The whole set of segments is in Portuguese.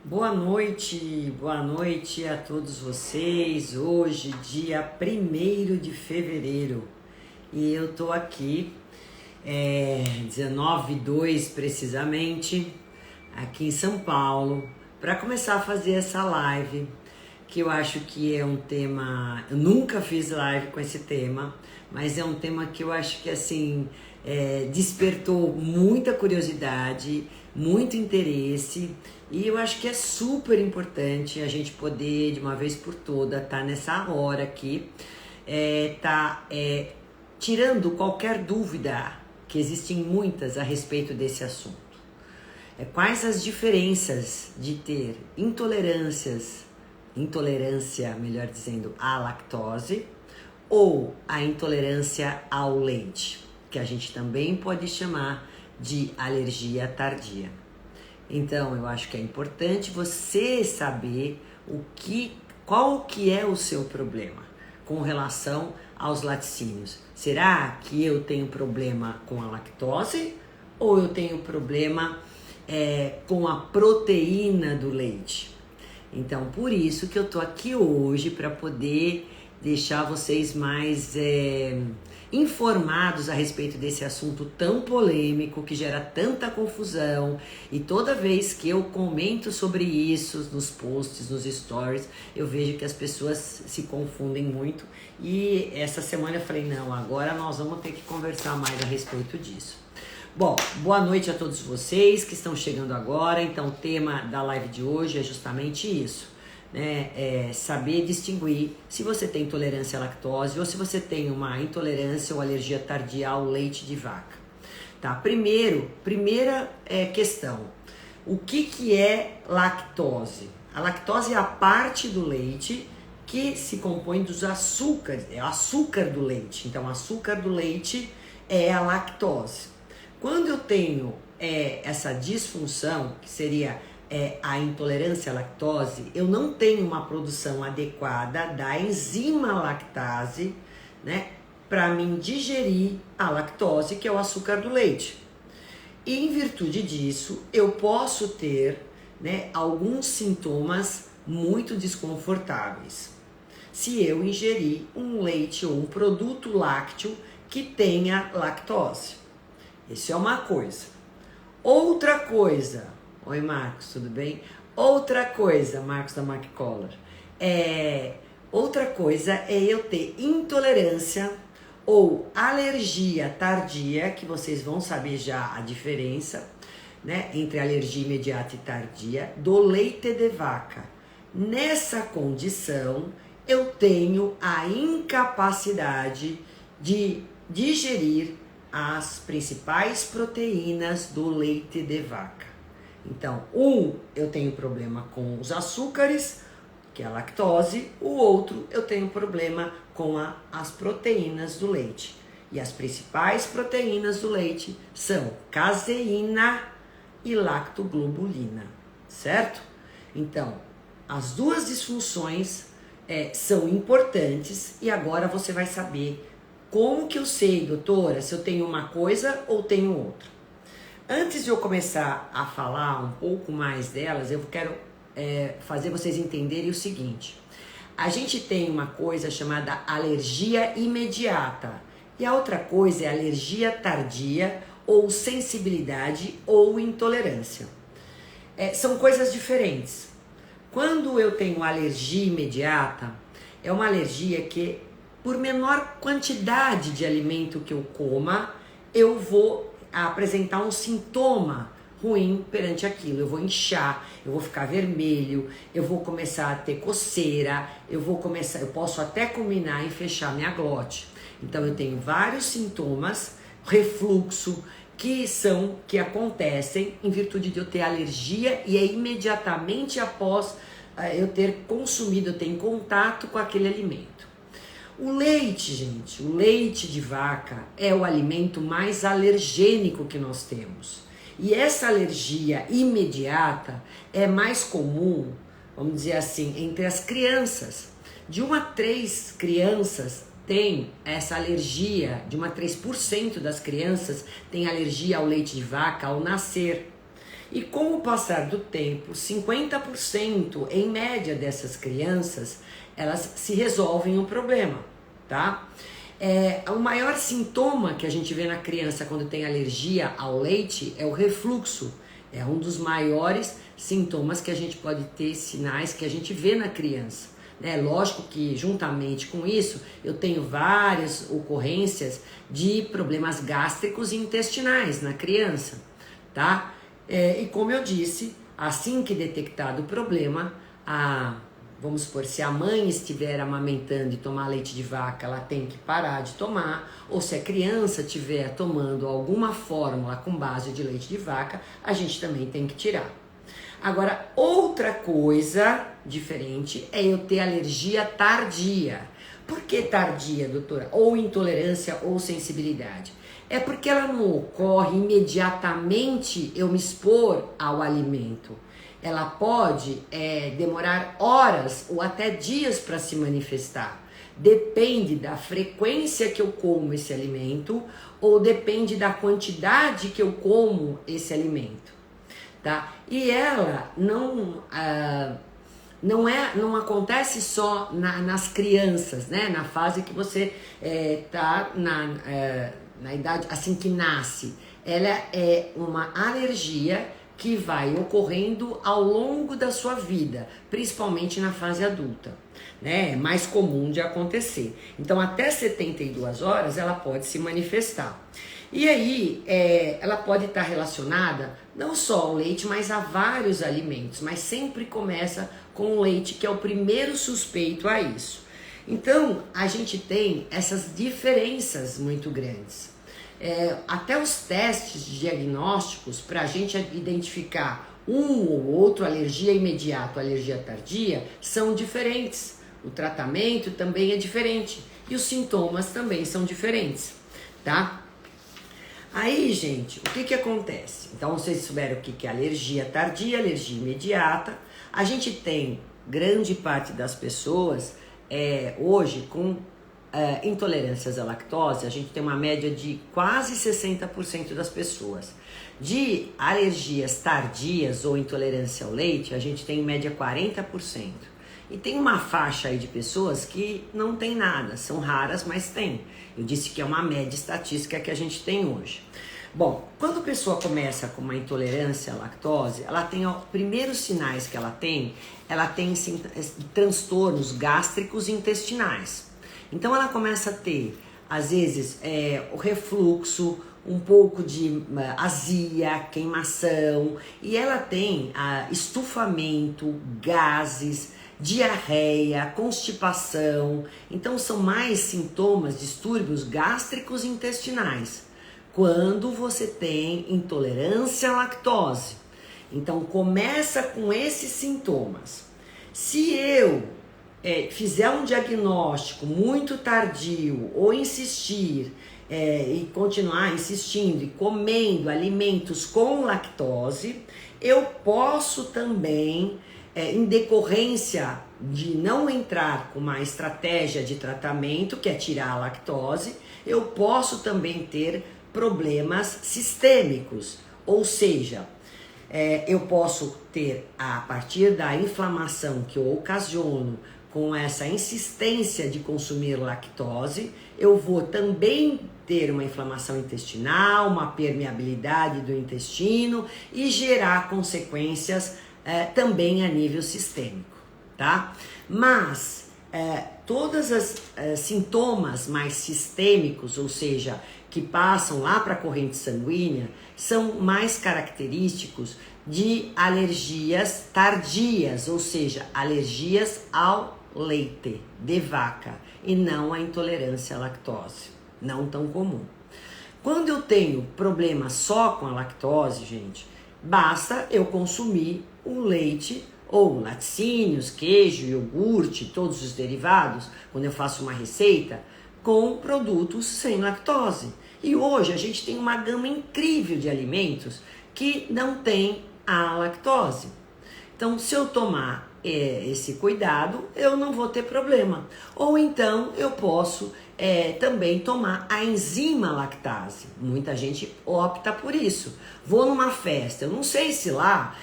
Boa noite a todos vocês. Hoje, dia 1º de fevereiro, e eu tô aqui, 19/2 precisamente, aqui em São Paulo, para começar a fazer essa live, que eu acho que é um tema, eu nunca fiz live com esse tema, mas é um tema que eu acho que assim, despertou muita curiosidade, muito interesse, e eu acho que é super importante a gente poder, de uma vez por toda, tá nessa hora aqui, tirando qualquer dúvida, que existem muitas a respeito desse assunto. Quais as diferenças de ter intolerância, melhor dizendo, à lactose, ou a intolerância ao leite, que a gente também pode chamar de alergia tardia. Então, eu acho que é importante você saber qual que é o seu problema com relação aos laticínios. Será que eu tenho problema com a lactose ou eu tenho problema com a proteína do leite? Então, por isso que eu tô aqui hoje, para poder deixar vocês mais informados a respeito desse assunto tão polêmico, que gera tanta confusão, e toda vez que eu comento sobre isso nos posts, nos stories, eu vejo que as pessoas se confundem muito, e essa semana eu falei, não, agora nós vamos ter que conversar mais a respeito disso. Bom, boa noite a todos vocês que estão chegando agora. Então, o tema da live de hoje é justamente isso, né? Saber distinguir se você tem intolerância à lactose ou se você tem uma intolerância ou alergia tardia ao leite de vaca. Tá? Primeira questão, o que é lactose? A lactose é a parte do leite que se compõe dos açúcares, é o açúcar do leite. Então, o açúcar do leite é a lactose. Quando eu tenho essa disfunção, que seria a intolerância à lactose, eu não tenho uma produção adequada da enzima lactase, né, para mim digerir a lactose, que é o açúcar do leite. E em virtude disso, eu posso ter, né, alguns sintomas muito desconfortáveis se eu ingerir um leite ou um produto lácteo que tenha lactose. Isso é uma coisa. Outra coisa, oi Marcos, tudo bem? Outra coisa, Marcos da McCollar, outra coisa é eu ter intolerância ou alergia tardia, que vocês vão saber já a diferença, né, entre alergia imediata e tardia, do leite de vaca. Nessa condição, eu tenho a incapacidade de digerir as principais proteínas do leite de vaca. Então, eu tenho problema com os açúcares, que é a lactose, o outro eu tenho problema com as proteínas do leite. E as principais proteínas do leite são caseína e lactoglobulina, certo? Então, as duas disfunções são importantes, e agora você vai saber como que eu sei, doutora, se eu tenho uma coisa ou tenho outra. Antes de eu começar a falar um pouco mais delas, eu quero fazer vocês entenderem o seguinte. A gente tem uma coisa chamada alergia imediata, e a outra coisa é alergia tardia, ou sensibilidade ou intolerância. São coisas diferentes. Quando eu tenho alergia imediata, é uma alergia que, por menor quantidade de alimento que eu coma, eu vou apresentar um sintoma ruim perante aquilo. Eu vou inchar, eu vou ficar vermelho, eu vou começar a ter coceira, eu posso até culminar em fechar minha glote. Então eu tenho vários sintomas, refluxo, que acontecem em virtude de eu ter alergia, e é imediatamente após eu ter consumido, eu ter contato com aquele alimento. O leite, gente, o leite de vaca é o alimento mais alergênico que nós temos. E essa alergia imediata é mais comum, vamos dizer assim, entre as crianças. De 1 a 3 crianças tem essa alergia, de 1 a 3% das crianças tem alergia ao leite de vaca ao nascer. E com o passar do tempo, 50% em média dessas crianças, elas se resolvem o problema, tá? O maior sintoma que a gente vê na criança quando tem alergia ao leite é o refluxo. É um dos maiores sintomas que a gente pode ter, sinais que a gente vê na criança. Lógico que juntamente com isso eu tenho várias ocorrências de problemas gástricos e intestinais na criança, tá? E como eu disse, assim que detectado o problema, vamos supor, se a mãe estiver amamentando e tomar leite de vaca, ela tem que parar de tomar, ou se a criança estiver tomando alguma fórmula com base de leite de vaca, a gente também tem que tirar. Agora, outra coisa diferente é eu ter alergia tardia. Por que tardia, doutora? Ou intolerância ou sensibilidade? É porque ela não ocorre imediatamente eu me expor ao alimento. Ela pode demorar horas ou até dias para se manifestar. Depende da frequência que eu como esse alimento ou depende da quantidade que eu como esse alimento. Tá? E ela não acontece só nas crianças, né? Na fase que você tá na idade assim que nasce. Ela é uma alergia que vai ocorrendo ao longo da sua vida, principalmente na fase adulta, né? É mais comum de acontecer. Então, até 72 horas ela pode se manifestar. E aí, ela pode estar relacionada não só ao leite, mas a vários alimentos, mas sempre começa com o leite, que é o primeiro suspeito a isso. Então, a gente tem essas diferenças muito grandes. Até os testes diagnósticos, para a gente identificar um ou outro alergia imediata, alergia tardia, são diferentes. O tratamento também é diferente e os sintomas também são diferentes, tá? Aí, gente, o que acontece? Então, vocês souberam o que é alergia tardia, alergia imediata. A gente tem grande parte das pessoas hoje com intolerâncias à lactose. A gente tem uma média de quase 60% das pessoas. De alergias tardias ou intolerância ao leite, a gente tem em média 40%. E tem uma faixa aí de pessoas que não tem nada, são raras, mas tem. Eu disse que é uma média estatística que a gente tem hoje. Bom, quando a pessoa começa com uma intolerância à lactose, ela tem os primeiros sinais que ela tem transtornos gástricos e intestinais. Então ela começa a ter, às vezes, o refluxo, um pouco de azia, queimação, e ela tem estufamento, gases, diarreia, constipação. Então são mais sintomas, distúrbios gástricos e intestinais quando você tem intolerância à lactose. Então começa com esses sintomas. Se eu fizer um diagnóstico muito tardio ou insistir e continuar insistindo e comendo alimentos com lactose, eu posso também em decorrência de não entrar com uma estratégia de tratamento, que é tirar a lactose, eu posso também ter problemas sistêmicos, ou seja, eu posso ter, a partir da inflamação que eu ocasiono com essa insistência de consumir lactose, eu vou também ter uma inflamação intestinal, uma permeabilidade do intestino e gerar consequências também a nível sistêmico, tá? Mas todos os sintomas mais sistêmicos, ou seja, que passam lá para a corrente sanguínea, são mais característicos de alergias tardias, ou seja, alergias ao leite de vaca e não a intolerância à lactose, não tão comum. Quando eu tenho problema só com a lactose, gente, basta eu consumir o leite ou laticínios, queijo, iogurte, todos os derivados, quando eu faço uma receita, com produtos sem lactose. E hoje a gente tem uma gama incrível de alimentos que não tem a lactose. Então, se eu tomar esse cuidado, eu não vou ter problema. Ou então eu posso também tomar a enzima lactase. Muita gente opta por isso. Vou numa festa, eu não sei se lá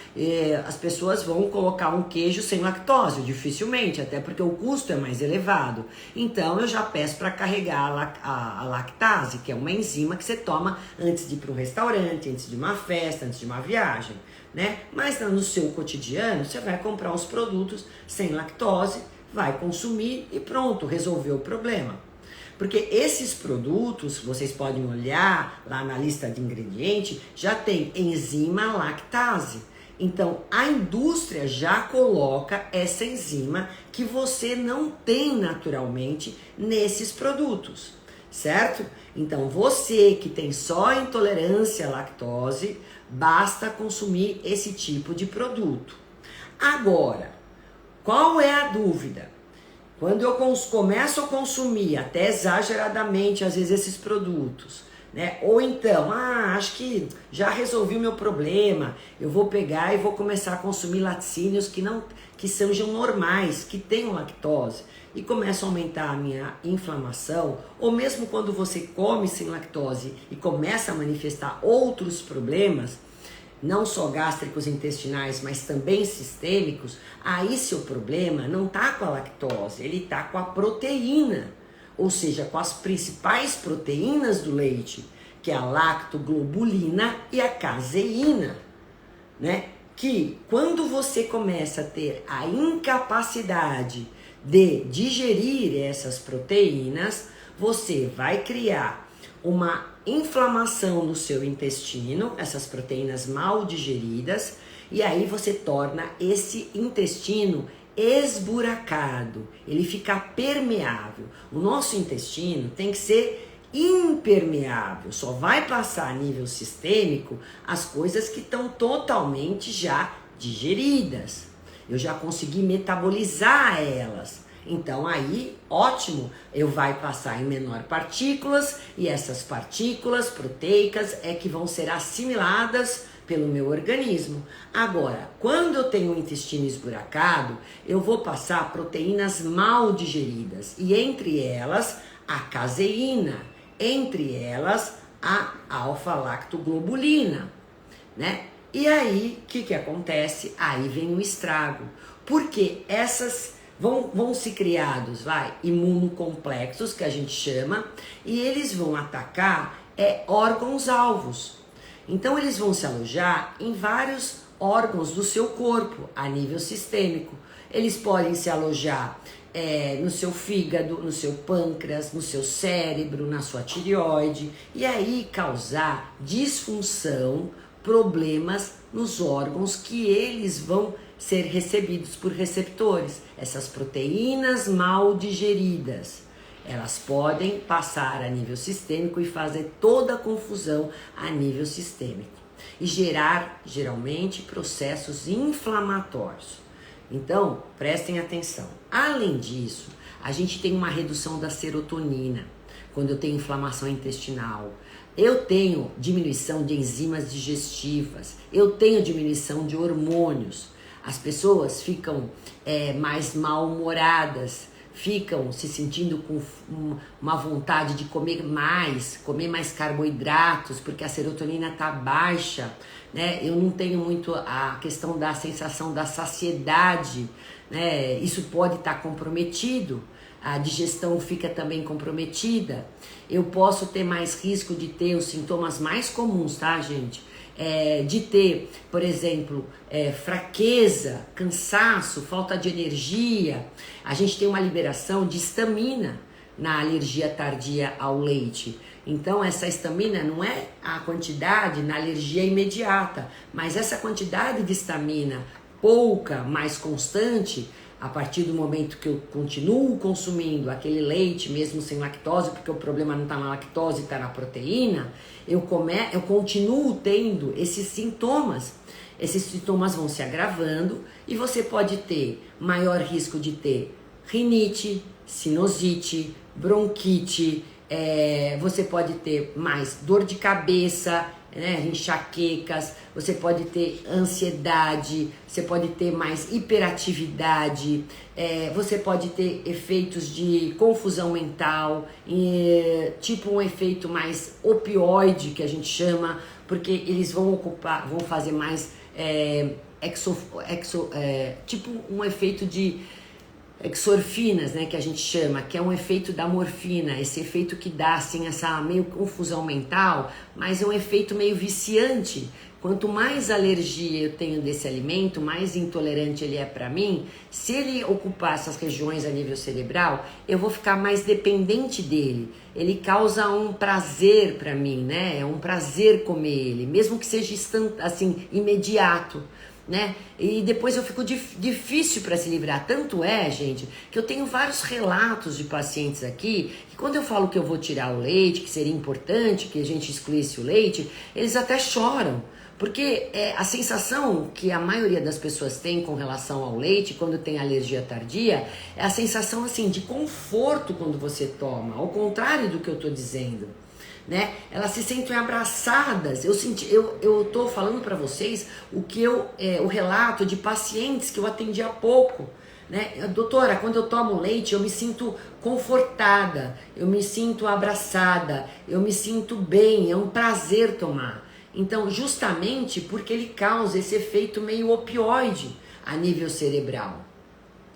as pessoas vão colocar um queijo sem lactose, dificilmente, até porque o custo é mais elevado. Então eu já peço para carregar a lactase, que é uma enzima que você toma antes de ir para um restaurante, antes de uma festa, antes de uma viagem, né? Mas no seu cotidiano você vai comprar os produtos sem lactose, vai consumir e pronto, resolveu o problema. Porque esses produtos, vocês podem olhar lá na lista de ingredientes, já tem enzima lactase. Então, a indústria já coloca essa enzima que você não tem naturalmente nesses produtos, certo? Então, você que tem só intolerância à lactose, basta consumir esse tipo de produto. Agora, qual é a dúvida? Quando eu começo a consumir até exageradamente, às vezes, esses produtos, né? Ou então, acho que já resolvi o meu problema, eu vou pegar e vou começar a consumir laticínios que sejam normais, que tenham lactose, e começa a aumentar a minha inflamação, ou mesmo quando você come sem lactose e começa a manifestar outros problemas, não só gástricos intestinais, mas também sistêmicos, aí seu problema não está com a lactose, ele está com a proteína, ou seja, com as principais proteínas do leite, que é a lactoglobulina e a caseína, né? Que quando você começa a ter a incapacidade de digerir essas proteínas, você vai criar uma inflamação no seu intestino, essas proteínas mal digeridas, e aí você torna esse intestino esburacado, ele fica permeável. O nosso intestino tem que ser impermeável, só vai passar a nível sistêmico as coisas que estão totalmente já digeridas. Eu já consegui metabolizar elas. Então aí, ótimo, eu vai passar em menor partículas e essas partículas proteicas é que vão ser assimiladas pelo meu organismo. Agora, quando eu tenho um intestino esburacado, eu vou passar proteínas mal digeridas e entre elas a caseína, entre elas a alfa-lactoglobulina, né? E aí, o que acontece? Aí vem o estrago, porque essas vão se criados, imunocomplexos, que a gente chama, e eles vão atacar órgãos-alvos. Então, eles vão se alojar em vários órgãos do seu corpo, a nível sistêmico. Eles podem se alojar no seu fígado, no seu pâncreas, no seu cérebro, na sua tireoide, e aí causar disfunção, problemas nos órgãos que eles vão ser recebidos por receptores. Essas proteínas mal digeridas, elas podem passar a nível sistêmico e fazer toda a confusão a nível sistêmico e gerar, geralmente, processos inflamatórios. Então, prestem atenção. Além disso, a gente tem uma redução da serotonina quando eu tenho inflamação intestinal. Eu tenho diminuição de enzimas digestivas, eu tenho diminuição de hormônios. As pessoas ficam mais mal-humoradas, ficam se sentindo com uma vontade de comer mais carboidratos, porque a serotonina está baixa, né? Eu não tenho muito a questão da sensação da saciedade, né? Isso pode estar comprometido. A digestão fica também comprometida. Eu posso ter mais risco de ter os sintomas mais comuns, tá, gente? De ter, por exemplo, fraqueza, cansaço, falta de energia. A gente tem uma liberação de histamina na alergia tardia ao leite. Então, essa histamina não é a quantidade na alergia imediata, mas essa quantidade de histamina pouca, mais constante, a partir do momento que eu continuo consumindo aquele leite, mesmo sem lactose, porque o problema não está na lactose, está na proteína, eu continuo tendo esses sintomas. Esses sintomas vão se agravando e você pode ter maior risco de ter rinite, sinusite, bronquite, você pode ter mais dor de cabeça, né, enxaquecas, você pode ter ansiedade, você pode ter mais hiperatividade, você pode ter efeitos de confusão mental, tipo um efeito mais opioide que a gente chama, porque eles vão fazer mais tipo um efeito de exorfinas, né, que a gente chama, que é um efeito da morfina, esse efeito que dá assim essa meio confusão mental, mas é um efeito meio viciante. Quanto mais alergia eu tenho desse alimento, mais intolerante ele é para mim. Se ele ocupar essas regiões a nível cerebral, eu vou ficar mais dependente dele. Ele causa um prazer para mim, né? É um prazer comer ele, mesmo que seja assim imediato, né? E depois eu fico difícil para se livrar. Tanto é, gente, que eu tenho vários relatos de pacientes aqui que quando eu falo que eu vou tirar o leite, que seria importante que a gente excluísse o leite, eles até choram. Porque a sensação que a maioria das pessoas tem com relação ao leite, quando tem alergia tardia, é a sensação assim de conforto quando você toma, ao contrário do que eu estou dizendo. Né? Elas se sentem abraçadas. Eu tô falando para vocês o relato de pacientes que eu atendi há pouco, né? Doutora, quando eu tomo leite eu me sinto confortada, eu me sinto abraçada, eu me sinto bem, é um prazer tomar. Então, justamente porque ele causa esse efeito meio opioide a nível cerebral.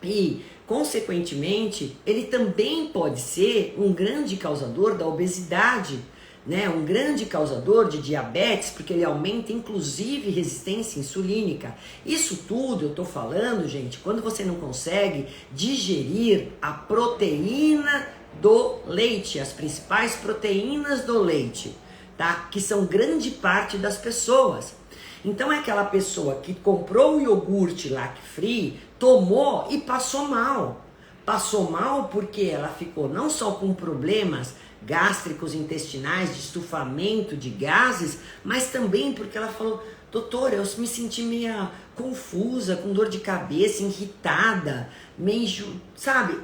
E, consequentemente, ele também pode ser um grande causador da obesidade, né? Um grande causador de diabetes, porque ele aumenta inclusive resistência insulínica. Isso tudo eu tô falando, gente, quando você não consegue digerir a proteína do leite, as principais proteínas do leite, tá? Que são grande parte das pessoas. Então é aquela pessoa que comprou o iogurte Lactfree, tomou e passou mal. Passou mal porque ela ficou não só com problemas gástricos, intestinais, de estufamento de gases, mas também porque ela falou: doutora, eu me senti meio confusa, com dor de cabeça, irritada, meio, sabe,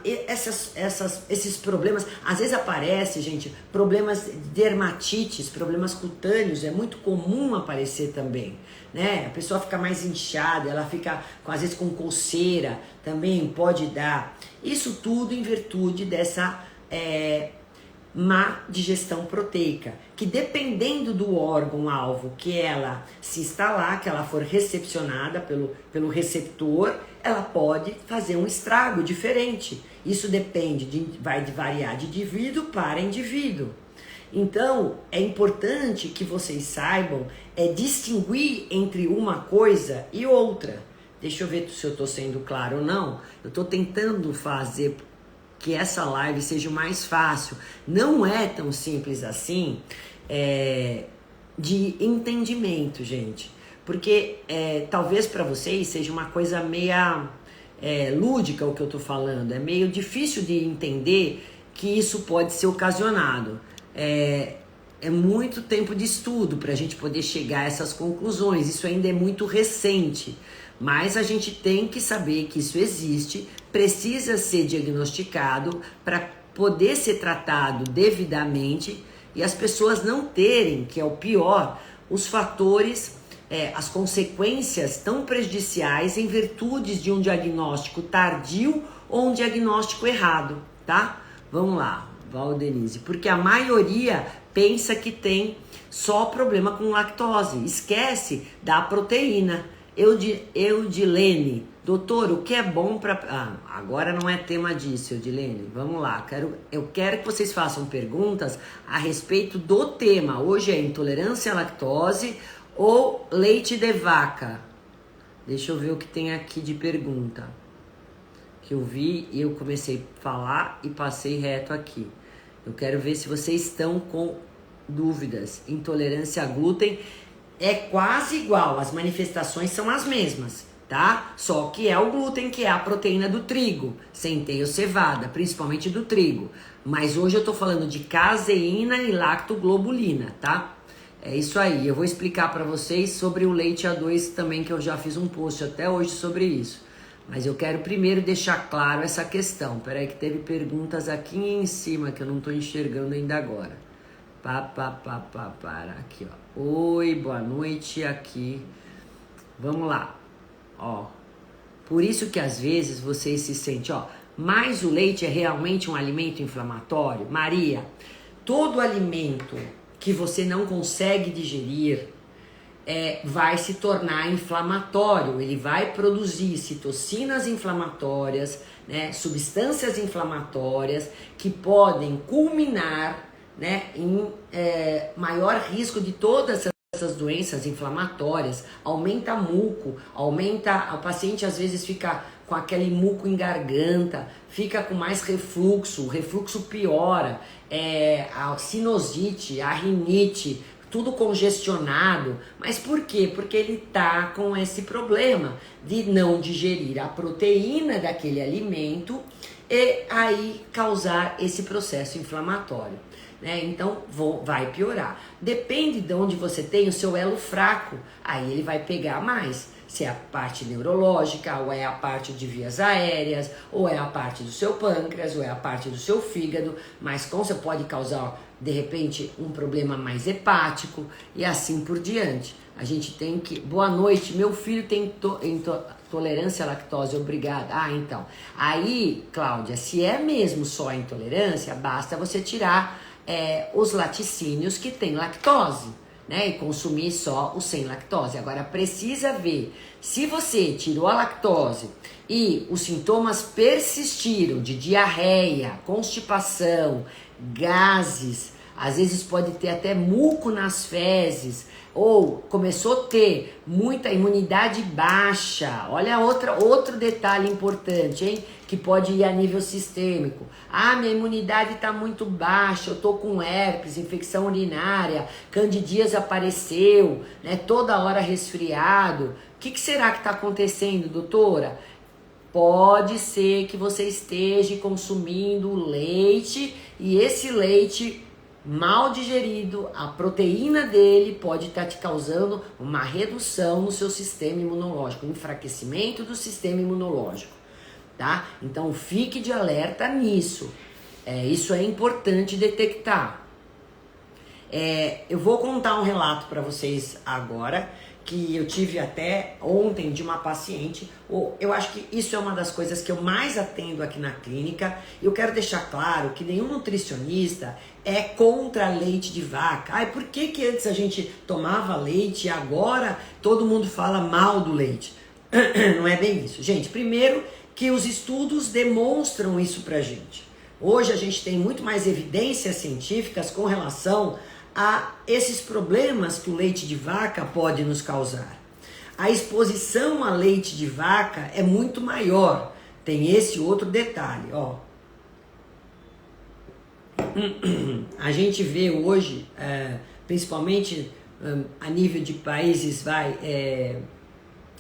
esses problemas, às vezes aparece, gente, problemas de dermatites, problemas cutâneos, é muito comum aparecer também, né? A pessoa fica mais inchada, ela fica, às vezes, com coceira, também pode dar. Isso tudo em virtude dessa má digestão proteica, que dependendo do órgão-alvo que ela se instalar, que ela for recepcionada pelo receptor, ela pode fazer um estrago diferente. Isso vai variar de indivíduo para indivíduo. Então, é importante que vocês saibam distinguir entre uma coisa e outra. Deixa eu ver se eu estou sendo claro ou não. Eu estou tentando fazer que essa live seja o mais fácil. Não é tão simples assim de entendimento, gente. Porque talvez para vocês seja uma coisa meia lúdica o que eu tô falando. É meio difícil de entender que isso pode ser ocasionado. É muito tempo de estudo para a gente poder chegar a essas conclusões. Isso ainda é muito recente. Mas a gente tem que saber que isso existe, precisa ser diagnosticado para poder ser tratado devidamente e as pessoas não terem, que é o pior, os fatores, as consequências tão prejudiciais em virtude de um diagnóstico tardio ou um diagnóstico errado, tá? Vamos lá, Valdenise, porque a maioria pensa que tem só problema com lactose, esquece da proteína. Eudilene, doutor, o que é bom para... agora não é tema disso, Eudilene. Vamos lá, eu quero que vocês façam perguntas a respeito do tema. Hoje é intolerância à lactose ou leite de vaca. Deixa eu ver o que tem aqui de pergunta. Que eu vi e eu comecei a falar e passei reto aqui. Eu quero ver se vocês estão com dúvidas. Intolerância a glúten... é quase igual, as manifestações são as mesmas, tá? Só que é o glúten, que é a proteína do trigo, centeio, cevada, principalmente do trigo. Mas hoje eu tô falando de caseína e lactoglobulina, tá? É isso aí, eu vou explicar para vocês sobre o leite A2 também, que eu já fiz um post até hoje sobre isso. Mas eu quero primeiro deixar claro essa questão. Peraí que teve perguntas aqui em cima que eu não tô enxergando ainda agora. Para aqui, ó. Oi, boa noite aqui. Vamos lá. Ó. Por isso que às vezes vocês se sentem, ó, mas o leite é realmente um alimento inflamatório? Maria, todo alimento que você não consegue digerir vai se tornar inflamatório. Ele vai produzir citocinas inflamatórias, né, substâncias inflamatórias que podem culminar, né, em maior risco de todas essas doenças inflamatórias. Aumenta muco, o paciente às vezes fica com aquele muco em garganta, fica com mais refluxo, o refluxo piora, a sinusite, a rinite, tudo congestionado. Mas por quê? Porque ele tá com esse problema de não digerir a proteína daquele alimento e aí causar esse processo inflamatório, né? Então vai piorar. Depende de onde você tem o seu elo fraco, aí ele vai pegar mais. Se é a parte neurológica, ou é a parte de vias aéreas, ou é a parte do seu pâncreas, ou é a parte do seu fígado, mas você pode causar, de repente, um problema mais hepático e assim por diante. A gente tem que... Boa noite, meu filho tem intolerância à lactose, obrigada. Ah, então. Aí, Cláudia, se é mesmo só a intolerância, basta você tirar os laticínios que tem lactose, né, e consumir só o sem lactose. Agora precisa ver, se você tirou a lactose e os sintomas persistiram de diarreia, constipação, gases, às vezes pode ter até muco nas fezes, ou começou a ter muita imunidade baixa. Olha outro detalhe importante, hein? Que pode ir a nível sistêmico. Ah, minha imunidade está muito baixa, eu tô com herpes, infecção urinária, candidíase apareceu, né? Toda hora resfriado. O que será que está acontecendo, doutora? Pode ser que você esteja consumindo leite e esse leite mal digerido, a proteína dele pode estar te causando uma redução no seu sistema imunológico, um enfraquecimento do sistema imunológico, tá? Então fique de alerta nisso. Isso é importante detectar. Eu vou contar um relato para vocês agora, que eu tive até ontem de uma paciente. Eu acho que isso é uma das coisas que eu mais atendo aqui na clínica. Eu quero deixar claro que nenhum nutricionista é contra leite de vaca. Ai, por que antes a gente tomava leite e agora todo mundo fala mal do leite? Não é bem isso. Gente, primeiro que os estudos demonstram isso pra gente. Hoje a gente tem muito mais evidências científicas com relação a esses problemas que o leite de vaca pode nos causar. A exposição a leite de vaca é muito maior. Tem esse outro detalhe, ó. A gente vê hoje, principalmente a nível de países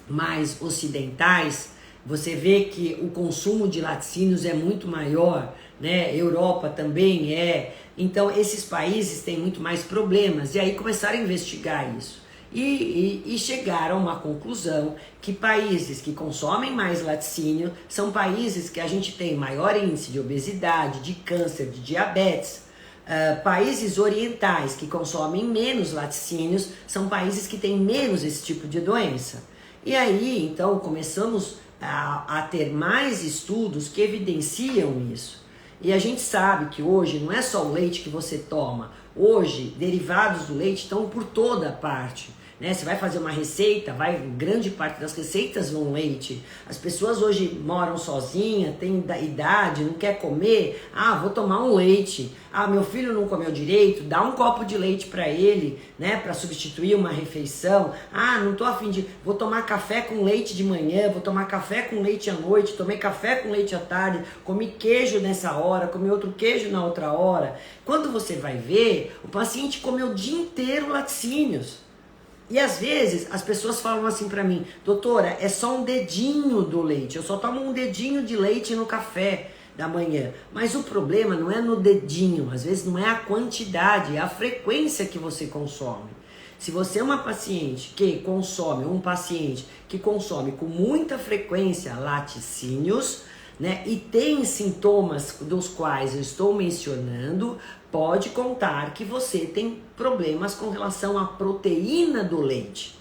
mais ocidentais, você vê que o consumo de laticínios é muito maior, né? Europa também é. Então esses países têm muito mais problemas. E aí começaram a investigar isso. E chegaram a uma conclusão que países que consomem mais laticínio são países que a gente tem maior índice de obesidade, de câncer, de diabetes. Países orientais que consomem menos laticínios são países que têm menos esse tipo de doença. E aí, então, começamos a ter mais estudos que evidenciam isso. E a gente sabe que hoje não é só o leite que você toma. Hoje, derivados do leite estão por toda parte, né? Você vai fazer uma receita, grande parte das receitas vão leite. As pessoas hoje moram sozinhas, têm idade, não quer comer. Ah, vou tomar um leite. Ah, meu filho não comeu direito, dá um copo de leite para ele, né, para substituir uma refeição. Ah, não tô afim de... Vou tomar café com leite de manhã, vou tomar café com leite à noite, tomei café com leite à tarde, comi queijo nessa hora, comi outro queijo na outra hora. Quando você vai ver, o paciente comeu o dia inteiro laticínios. E às vezes as pessoas falam assim pra mim: doutora, é só um dedinho do leite, eu só tomo um dedinho de leite no café da manhã. Mas o problema não é no dedinho, às vezes não é a quantidade, é a frequência que você consome. Se você é uma paciente que consome, um paciente que consome com muita frequência laticínios, né, e tem sintomas dos quais eu estou mencionando, pode contar que você tem problemas com relação à proteína do leite,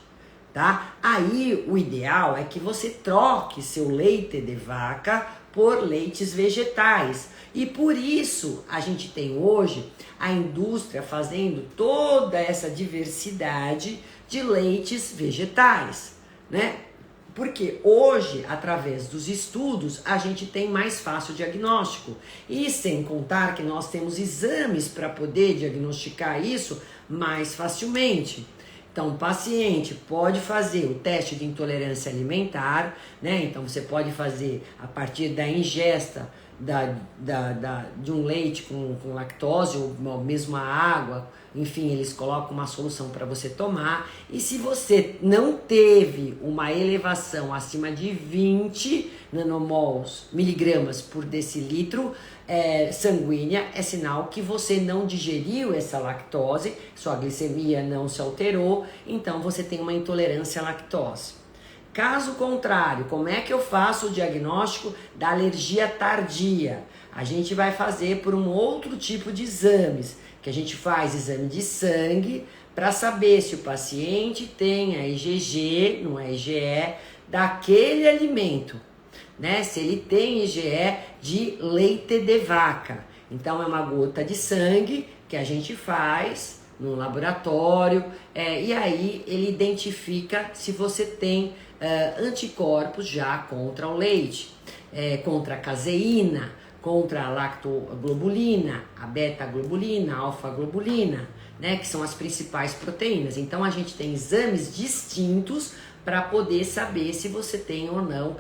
tá? Aí o ideal é que você troque seu leite de vaca por leites vegetais. E por isso a gente tem hoje a indústria fazendo toda essa diversidade de leites vegetais, né? Porque hoje, através dos estudos, a gente tem mais fácil diagnóstico. E sem contar que nós temos exames para poder diagnosticar isso mais facilmente. Então, o paciente pode fazer o teste de intolerância alimentar, né? Então, você pode fazer a partir da ingesta de um leite com lactose, ou mesmo a água, enfim, eles colocam uma solução para você tomar. E se você não teve uma elevação acima de 20 miligramas por decilitro sanguínea, é sinal que você não digeriu essa lactose, sua glicemia não se alterou, então você tem uma intolerância à lactose. Caso contrário, como é que eu faço o diagnóstico da alergia tardia? A gente vai fazer por um outro tipo de exames, que a gente faz exame de sangue para saber se o paciente tem a IgG, não é IgE, daquele alimento, né? Se ele tem IgE de leite de vaca. Então é uma gota de sangue que a gente faz no laboratório e aí ele identifica se você tem anticorpos já contra o leite, contra a caseína, contra a lactoglobulina, a beta-globulina, a alfa-globulina, né, que são as principais proteínas. Então a gente tem exames distintos para poder saber se você tem ou não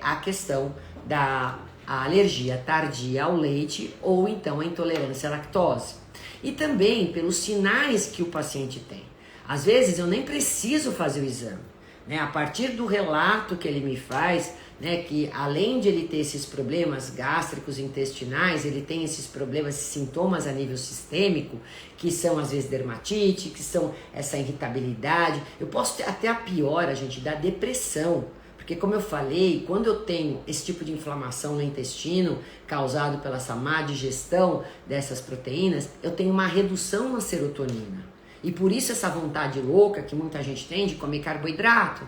a questão da alergia tardia ao leite ou então a intolerância à lactose. E também pelos sinais que o paciente tem. Às vezes eu nem preciso fazer o exame, né? A partir do relato que ele me faz, né, que além de ele ter esses problemas gástricos intestinais, ele tem esses problemas, esses sintomas a nível sistêmico, que são às vezes dermatite, que são essa irritabilidade. Eu posso ter até a piora, gente, da depressão. Porque como eu falei, quando eu tenho esse tipo de inflamação no intestino, causado pela essa má digestão dessas proteínas, eu tenho uma redução na serotonina. E por isso essa vontade louca que muita gente tem de comer carboidrato,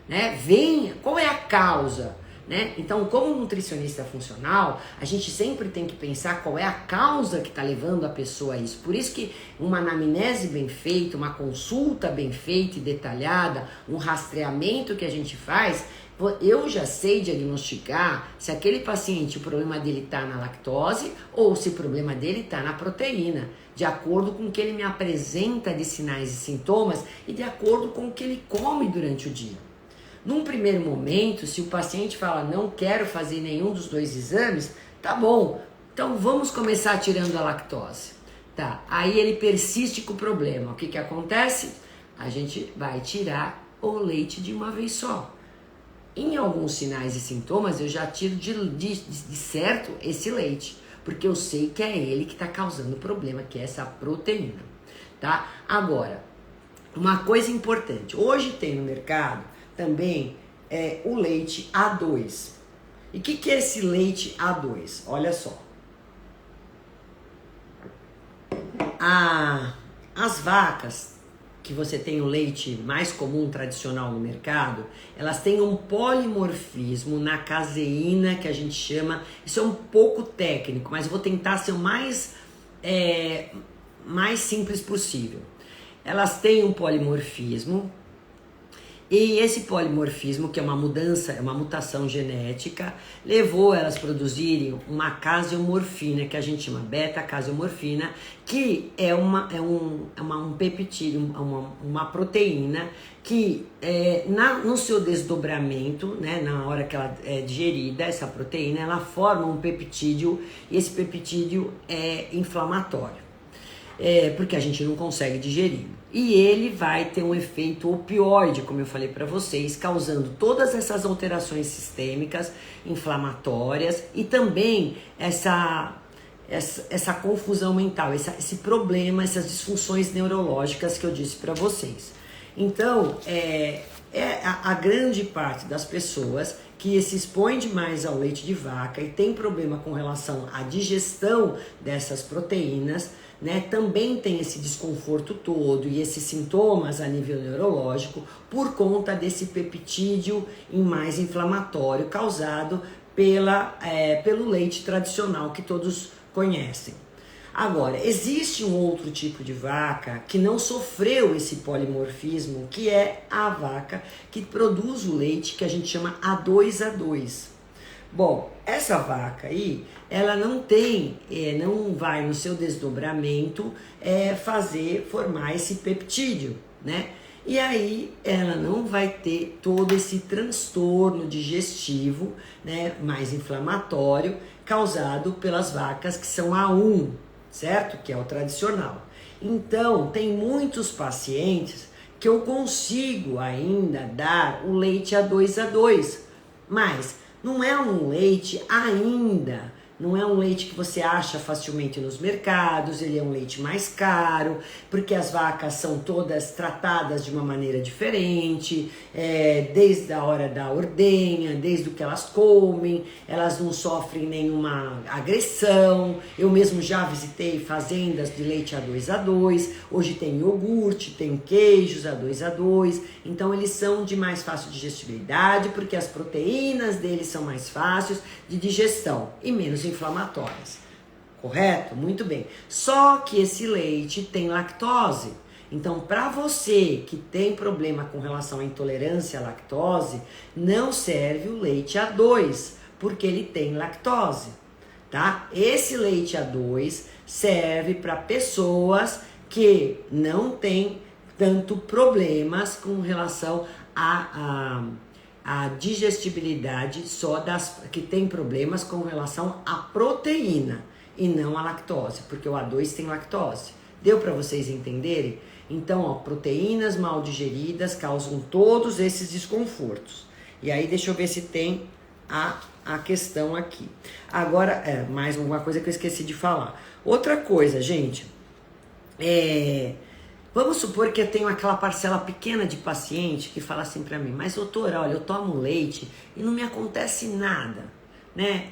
né? Qual é a causa? Né? Então, como nutricionista funcional, a gente sempre tem que pensar qual é a causa que está levando a pessoa a isso. Por isso que uma anamnese bem feita, uma consulta bem feita e detalhada, um rastreamento que a gente faz, eu já sei diagnosticar se aquele paciente, o problema dele está na lactose ou se o problema dele está na proteína, de acordo com o que ele me apresenta de sinais e sintomas e de acordo com o que ele come durante o dia. Num primeiro momento, se o paciente fala não quero fazer nenhum dos dois exames, tá bom, então vamos começar tirando a lactose. Tá, aí ele persiste com o problema. O que que acontece? A gente vai tirar o leite de uma vez só. Em alguns sinais e sintomas, eu já tiro de certo esse leite, porque eu sei que é ele que está causando o problema, que é essa proteína, tá? Agora, uma coisa importante, hoje tem no mercado também o leite A2. E o que é esse leite A2? Olha só. As vacas que você tem o leite mais comum, tradicional no mercado, elas têm um polimorfismo na caseína, que a gente chama, isso é um pouco técnico, mas eu vou tentar ser o mais simples possível. Elas têm um polimorfismo, e esse polimorfismo, que é uma mudança, é uma mutação genética, levou elas a produzirem uma caseomorfina, que a gente chama beta-caseomorfina, que é um peptídeo, uma proteína que no seu desdobramento, né, na hora que ela é digerida, essa proteína, ela forma um peptídeo, e esse peptídeo é inflamatório. Porque a gente não consegue digerir. E ele vai ter um efeito opioide, como eu falei para vocês, causando todas essas alterações sistêmicas, inflamatórias e também essa confusão mental, esse problema, essas disfunções neurológicas que eu disse para vocês. Então, a grande parte das pessoas que se expõe demais ao leite de vaca e tem problema com relação à digestão dessas proteínas, né, também tem esse desconforto todo e esses sintomas a nível neurológico por conta desse peptídeo mais inflamatório causado pelo leite tradicional que todos conhecem. Agora, existe um outro tipo de vaca que não sofreu esse polimorfismo, que é a vaca que produz o leite que a gente chama A2A2. Bom, essa vaca aí, ela não tem, não vai no seu desdobramento formar esse peptídeo, né? E aí ela não vai ter todo esse transtorno digestivo, né, mais inflamatório, causado pelas vacas que são A1, certo? Que é o tradicional. Então, tem muitos pacientes que eu consigo ainda dar o leite A2A2, mas não é um leite ainda, não é um leite que você acha facilmente nos mercados, ele é um leite mais caro, porque as vacas são todas tratadas de uma maneira diferente, desde a hora da ordenha, desde o que elas comem, elas não sofrem nenhuma agressão. Eu mesmo já visitei fazendas de leite A2A2, hoje tem iogurte, tem queijos A2A2, então eles são de mais fácil digestibilidade, porque as proteínas deles são mais fáceis de digestão e menos inflamatórias, correto? Muito bem. Só que esse leite tem lactose. Então, para você que tem problema com relação à intolerância à lactose, não serve o leite A2, porque ele tem lactose, tá? Esse leite A2 serve para pessoas que não têm tanto problemas com relação a digestibilidade só das que tem problemas com relação à proteína e não à lactose, porque o A2 tem lactose. Deu para vocês entenderem? Então, ó, proteínas mal digeridas causam todos esses desconfortos. E aí, deixa eu ver se tem a questão aqui. Agora, mais uma coisa que eu esqueci de falar. Outra coisa, gente, vamos supor que eu tenho aquela parcela pequena de paciente que fala assim pra mim, mas doutora, olha, eu tomo leite e não me acontece nada, né?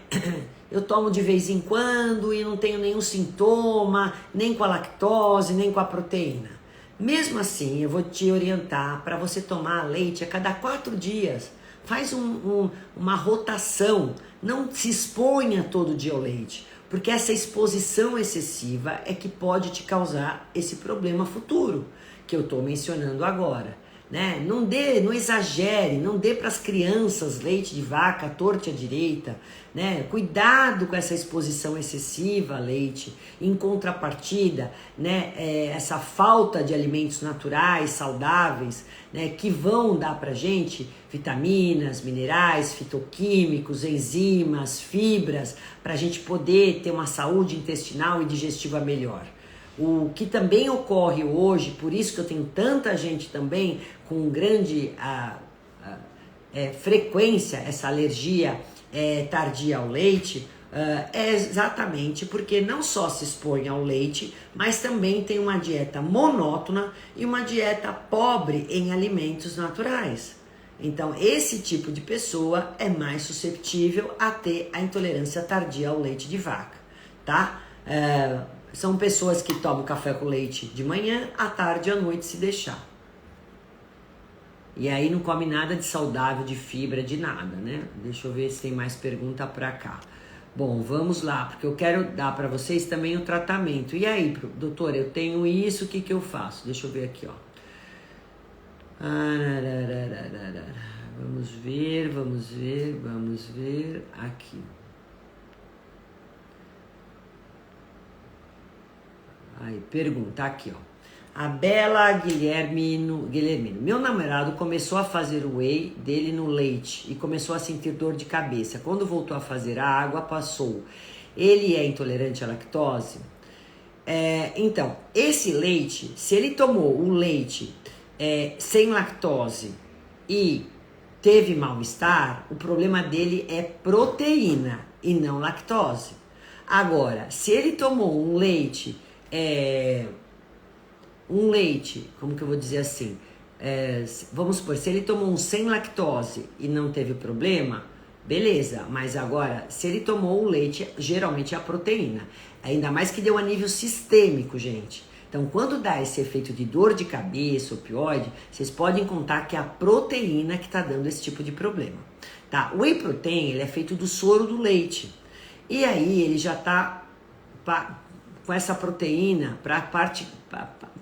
Eu tomo de vez em quando e não tenho nenhum sintoma, nem com a lactose, nem com a proteína. Mesmo assim, eu vou te orientar para você tomar leite a cada 4 dias. Faz uma rotação, não se exponha todo dia ao leite. Porque essa exposição excessiva é que pode te causar esse problema futuro que eu estou mencionando agora, né? Não exagere, não dê para as crianças leite de vaca torta à direita, né? Cuidado com essa exposição excessiva a leite. Em contrapartida, né? Essa falta de alimentos naturais, saudáveis, né? Que vão dar para gente vitaminas, minerais, fitoquímicos, enzimas, fibras, para a gente poder ter uma saúde intestinal e digestiva melhor. O que também ocorre hoje, por isso que eu tenho tanta gente também com grande frequência, essa alergia tardia ao leite, é exatamente porque não só se expõe ao leite, mas também tem uma dieta monótona e uma dieta pobre em alimentos naturais. Então, esse tipo de pessoa é mais susceptível a ter a intolerância tardia ao leite de vaca, tá? São pessoas que tomam café com leite de manhã, à tarde e à noite se deixar. E aí não come nada de saudável, de fibra, de nada, né? Deixa eu ver se tem mais pergunta pra cá. Bom, vamos lá, porque eu quero dar pra vocês também o tratamento. E aí, doutora, eu tenho isso, o que eu faço? Deixa eu ver aqui, ó. Vamos ver aqui. Aí, pergunta aqui, ó. A Bela Guilhermino. Meu namorado começou a fazer o whey dele no leite e começou a sentir dor de cabeça. Quando voltou a fazer a água, passou. Ele é intolerante à lactose? Então, esse leite, se ele tomou o leite sem lactose e teve mal-estar, o problema dele é proteína e não lactose. Agora, se ele tomou um leite, como que eu vou dizer assim, vamos supor, se ele tomou um sem lactose e não teve problema, Beleza, mas agora, se ele tomou o leite, geralmente é a proteína. Ainda mais que deu a nível sistêmico, gente. Então, quando dá esse efeito de dor de cabeça, opioide, vocês podem contar que é a proteína que está dando esse tipo de problema. Tá? O whey protein, ele é feito do soro do leite. E aí, ele já está com essa proteína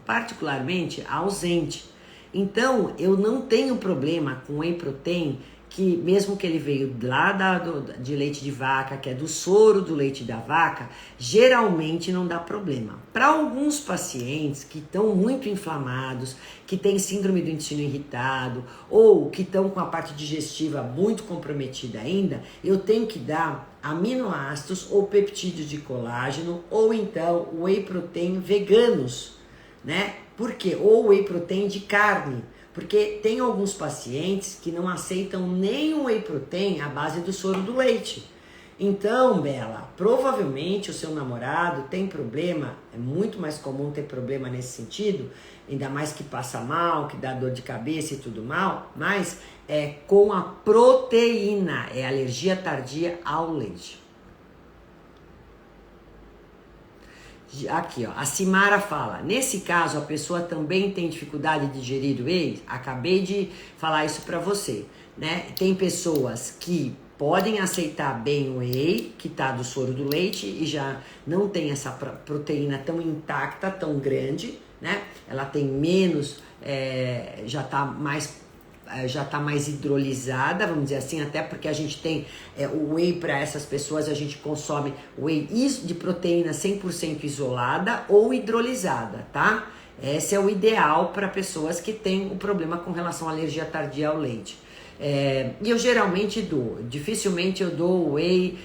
particularmente ausente. Então, eu não tenho problema com whey protein, que mesmo que ele veio lá de leite de vaca, que é do soro do leite da vaca, geralmente não dá problema. Para alguns pacientes que estão muito inflamados, que têm síndrome do intestino irritado, ou que estão com a parte digestiva muito comprometida ainda, eu tenho que dar aminoácidos ou peptídeos de colágeno, ou então whey protein veganos, né? Por quê? Ou whey protein de carne. Porque tem alguns pacientes que não aceitam nem o whey protein à base do soro do leite. Então, Bela, provavelmente o seu namorado tem problema, é muito mais comum ter problema nesse sentido, ainda mais que passa mal, que dá dor de cabeça e tudo mal, mas é com a proteína, é alergia tardia ao leite. Aqui, ó, a Simara fala, nesse caso a pessoa também tem dificuldade de digerir o whey? Acabei de falar isso para você, né? Tem pessoas que podem aceitar bem o whey, que tá do soro do leite e já não tem essa proteína tão intacta, tão grande, né? Ela tem menos, já tá mais hidrolisada, vamos dizer assim, até porque a gente tem o whey para essas pessoas, a gente consome whey de proteína 100% isolada ou hidrolisada, tá? Esse é o ideal para pessoas que têm o problema com relação à alergia tardia ao leite. E eu geralmente dificilmente eu dou whey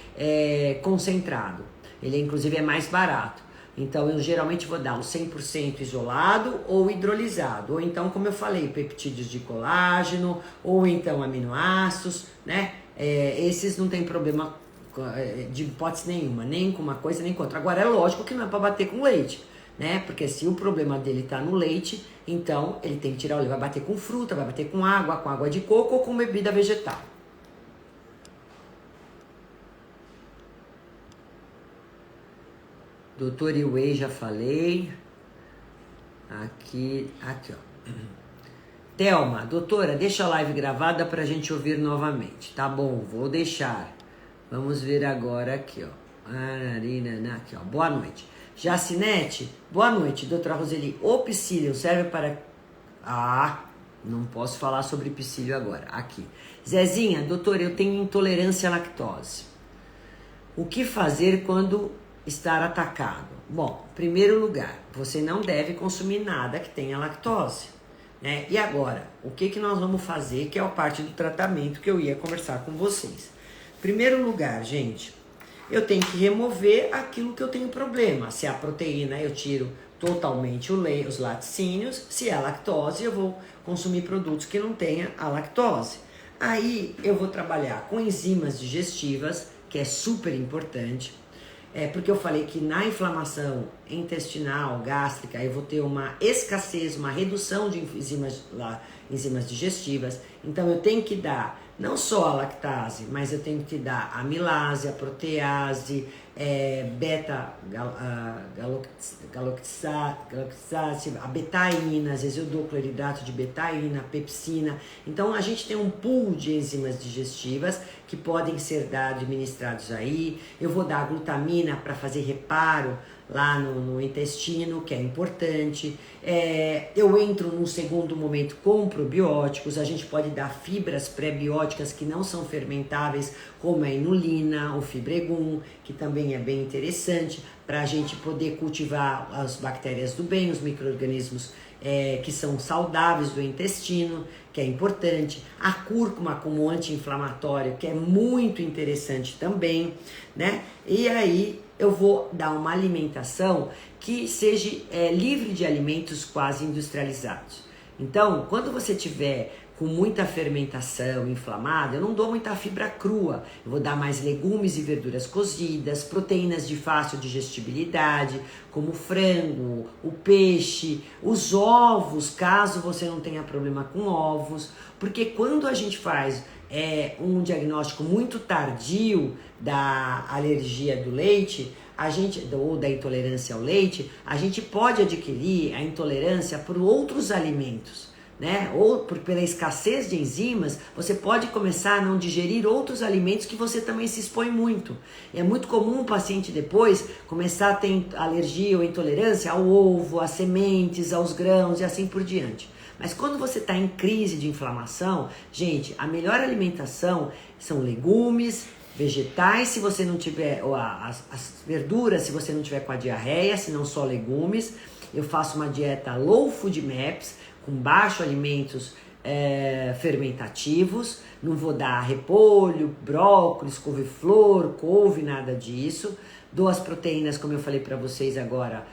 concentrado, ele inclusive é mais barato. Então, eu geralmente vou dar um 100% isolado ou hidrolisado. Ou então, como eu falei, peptídeos de colágeno, ou então aminoácidos, né? Esses não tem problema de hipótese nenhuma, nem com uma coisa nem com outra. Agora, é lógico que não é para bater com leite, né? Porque se o problema dele tá no leite, então ele tem que tirar o leite. Vai bater com fruta, vai bater com água de coco ou com bebida vegetal. Doutor Iway, já falei. Aqui, ó. Thelma, doutora, deixa a live gravada pra gente ouvir novamente. Tá bom, vou deixar. Vamos ver agora aqui, ó. Aqui, ó. Boa noite. Jacinete, boa noite, doutora Roseli. O psyllium serve para... não posso falar sobre psyllium agora. Aqui. Zezinha, doutora, eu tenho intolerância à lactose. O que fazer quando estar atacado? Bom, em primeiro lugar, você não deve consumir nada que tenha lactose, né? E agora, o que nós vamos fazer, que é a parte do tratamento que eu ia conversar com vocês. Em primeiro lugar, gente, eu tenho que remover aquilo que eu tenho problema. Se é a proteína, eu tiro totalmente os laticínios. Se é a lactose, eu vou consumir produtos que não tenha a lactose. Aí eu vou trabalhar com enzimas digestivas, que é super importante. Porque eu falei que na inflamação intestinal, gástrica, eu vou ter uma escassez, uma redução de enzimas digestivas. Então eu tenho que dar não só a lactase, mas eu tenho que dar a amilase, a protease, beta-galoxase, a betaína, às vezes eu dou cloridrato de betaína, pepsina. Então a gente tem um pool de enzimas digestivas que podem ser administrados aí. Eu vou dar a glutamina para fazer reparo lá no intestino, que é importante. Eu entro num segundo momento com probióticos. A gente pode dar fibras pré-bióticas que não são fermentáveis, como a inulina, o fibregum, que também é bem interessante para a gente poder cultivar as bactérias do bem, os micro-organismos que são saudáveis do intestino, que é importante. A cúrcuma como anti-inflamatório, que é muito interessante também, né? E aí eu vou dar uma alimentação que seja livre de alimentos quase industrializados. Então, quando você tiver com muita fermentação inflamada, eu não dou muita fibra crua, eu vou dar mais legumes e verduras cozidas, proteínas de fácil digestibilidade, como o frango, o peixe, os ovos, caso você não tenha problema com ovos, porque quando a gente faz um diagnóstico muito tardio da alergia do leite, ou da intolerância ao leite, a gente pode adquirir a intolerância por outros alimentos, né? Ou pela escassez de enzimas, você pode começar a não digerir outros alimentos que você também se expõe muito. É muito comum o paciente depois começar a ter alergia ou intolerância ao ovo, às sementes, aos grãos e assim por diante. Mas quando você está em crise de inflamação, gente, a melhor alimentação são legumes, vegetais, se você não tiver, ou as verduras, se você não tiver com a diarreia, se não só legumes. Eu faço uma dieta low food maps, com baixo alimentos fermentativos, não vou dar repolho, brócolis, couve-flor, couve, nada disso. Dou as proteínas, como eu falei para vocês agora,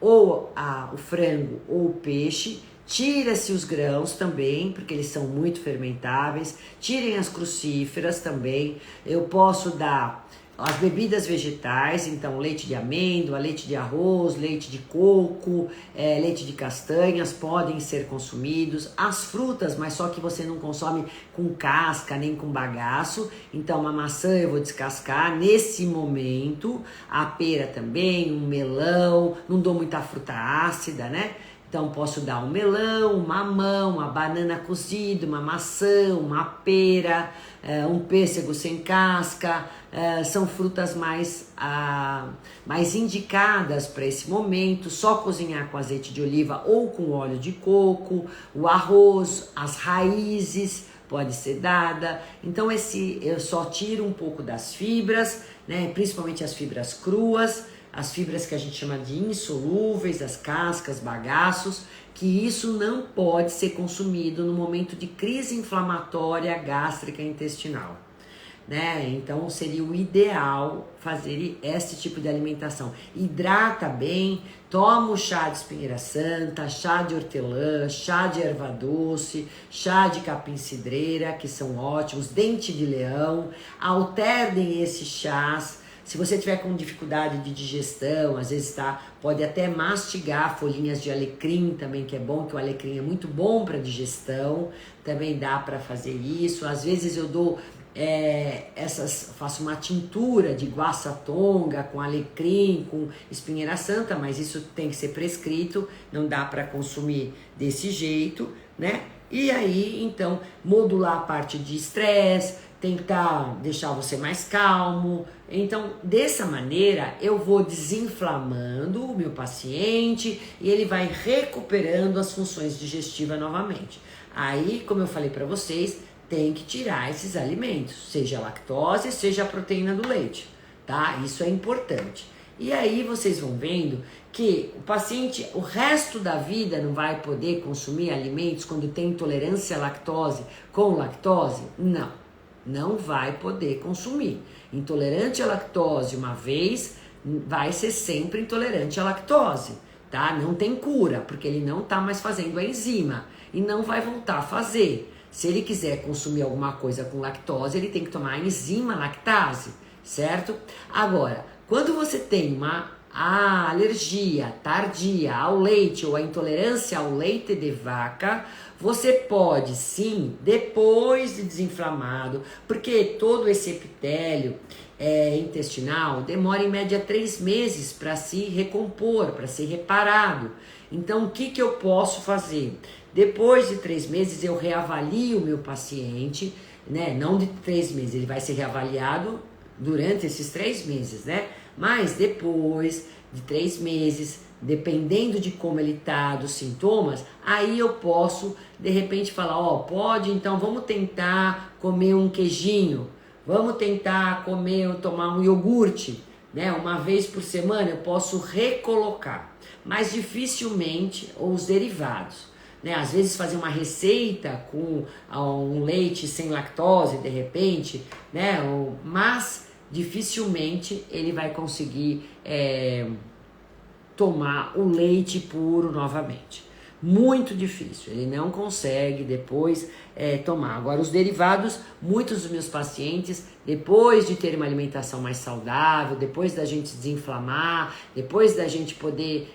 ou o frango ou o peixe. Tira-se os grãos também, porque eles são muito fermentáveis. Tirem as crucíferas também. Eu posso dar as bebidas vegetais, então leite de amêndoa, leite de arroz, leite de coco, leite de castanhas podem ser consumidos. As frutas, mas só que você não consome com casca nem com bagaço. Então uma maçã eu vou descascar nesse momento, a pera também, um melão, não dou muita fruta ácida, né? Então posso dar um melão, um mamão, uma banana cozida, uma maçã, uma pera, um pêssego sem casca. São frutas mais indicadas para esse momento. Só cozinhar com azeite de oliva ou com óleo de coco. O arroz, as raízes pode ser dada. Então eu só tiro um pouco das fibras, né? Principalmente as fibras cruas, as fibras que a gente chama de insolúveis, as cascas, bagaços, que isso não pode ser consumido no momento de crise inflamatória gástrica intestinal, né? Então seria o ideal fazer esse tipo de alimentação. Hidrata bem, toma o chá de espinheira santa, chá de hortelã, chá de erva doce, chá de capim-cidreira, que são ótimos, dente de leão. Alternem esses chás. Se você tiver com dificuldade de digestão, às vezes pode até mastigar folhinhas de alecrim também, que é bom, que o alecrim é muito bom para digestão, também dá para fazer isso. Às vezes eu dou faço uma tintura de guaçatonga com alecrim, com espinheira santa, mas isso tem que ser prescrito, não dá para consumir desse jeito, né? E aí, então, modular a parte de estresse, tentar deixar você mais calmo. Então, dessa maneira, eu vou desinflamando o meu paciente e ele vai recuperando as funções digestivas novamente. Aí, como eu falei para vocês, tem que tirar esses alimentos, seja a lactose, seja a proteína do leite, tá? Isso é importante. E aí vocês vão vendo que o paciente, o resto da vida, não vai poder consumir alimentos quando tem intolerância à lactose com lactose? Não vai poder consumir. Intolerante à lactose uma vez, vai ser sempre intolerante à lactose, tá? Não tem cura, porque ele não tá mais fazendo a enzima e não vai voltar a fazer. Se ele quiser consumir alguma coisa com lactose, ele tem que tomar a enzima lactase, certo? Agora, quando você tem a alergia tardia ao leite ou a intolerância ao leite de vaca, você pode sim, depois de desinflamado, porque todo esse epitélio intestinal demora em média 3 meses para se recompor, para ser reparado. Então, o que eu posso fazer? Depois de 3 meses, eu reavalio o meu paciente, né? Não de 3 meses, ele vai ser reavaliado durante esses 3 meses, né? Mas depois de 3 meses, dependendo de como ele tá, dos sintomas, aí eu posso, de repente, falar, então vamos tentar comer um queijinho, vamos tentar tomar um iogurte, né? Uma vez por semana eu posso recolocar, mas dificilmente os derivados. Né? Às vezes fazer uma receita com um leite sem lactose, de repente, né? Mas dificilmente ele vai conseguir tomar o leite puro novamente. Muito difícil, ele não consegue depois tomar. Agora, os derivados, muitos dos meus pacientes, depois de ter uma alimentação mais saudável, depois da gente desinflamar, depois da gente poder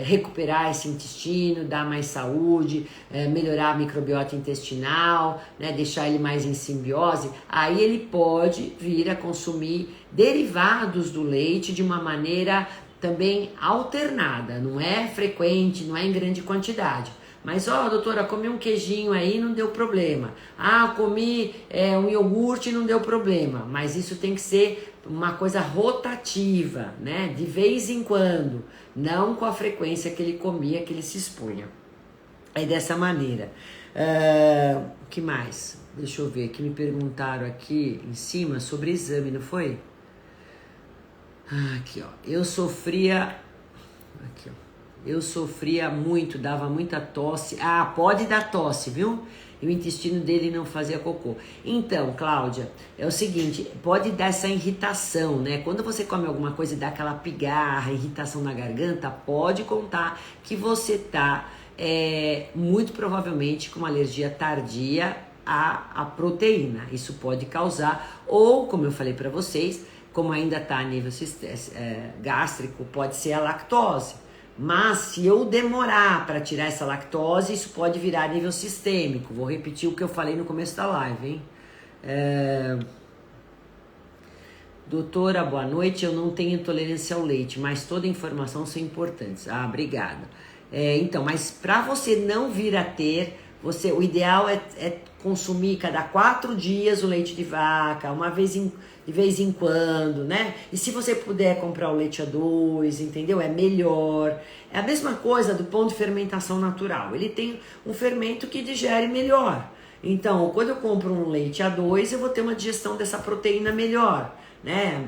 recuperar esse intestino, dar mais saúde, melhorar a microbiota intestinal, né, deixar ele mais em simbiose, aí ele pode vir a consumir derivados do leite de uma maneira também alternada, não é frequente, não é em grande quantidade. Mas, doutora, comi um queijinho aí, não deu problema. Comi um iogurte, não deu problema. Mas isso tem que ser uma coisa rotativa, né? De vez em quando, não com a frequência que ele comia, que ele se expunha. É dessa maneira. O que mais? Deixa eu ver, que me perguntaram aqui em cima sobre exame, não foi? Aqui, ó. Eu sofria muito, dava muita tosse. Pode dar tosse, viu? E o intestino dele não fazia cocô. Então, Cláudia, é o seguinte, pode dar essa irritação, né? Quando você come alguma coisa e dá aquela pigarra, irritação na garganta, pode contar que você tá muito provavelmente com uma alergia tardia à proteína. Isso pode causar, ou, como eu falei para vocês, como ainda está a nível gástrico, pode ser a lactose. Mas se eu demorar para tirar essa lactose, isso pode virar a nível sistêmico. Vou repetir o que eu falei no começo da live, hein? Doutora, boa noite. Eu não tenho intolerância ao leite, mas toda informação são importantes. Obrigada. Então, mas para você não vir a ter, o ideal é consumir cada 4 dias o leite de vaca, de vez em quando, né? E se você puder comprar o leite A2, entendeu? É melhor. É a mesma coisa do pão de fermentação natural. Ele tem um fermento que digere melhor. Então, quando eu compro um leite A2, eu vou ter uma digestão dessa proteína melhor, né?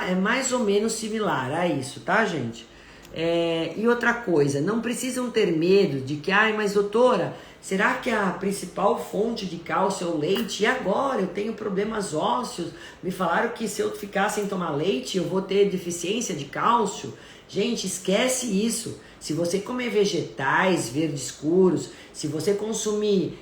É mais ou menos similar a isso, tá, gente? E outra coisa, não precisam ter medo de que, mas doutora, será que a principal fonte de cálcio é o leite? E agora eu tenho problemas ósseos, me falaram que se eu ficar sem tomar leite eu vou ter deficiência de cálcio. Gente, esquece isso. Se você comer vegetais verdes escuros, se você consumir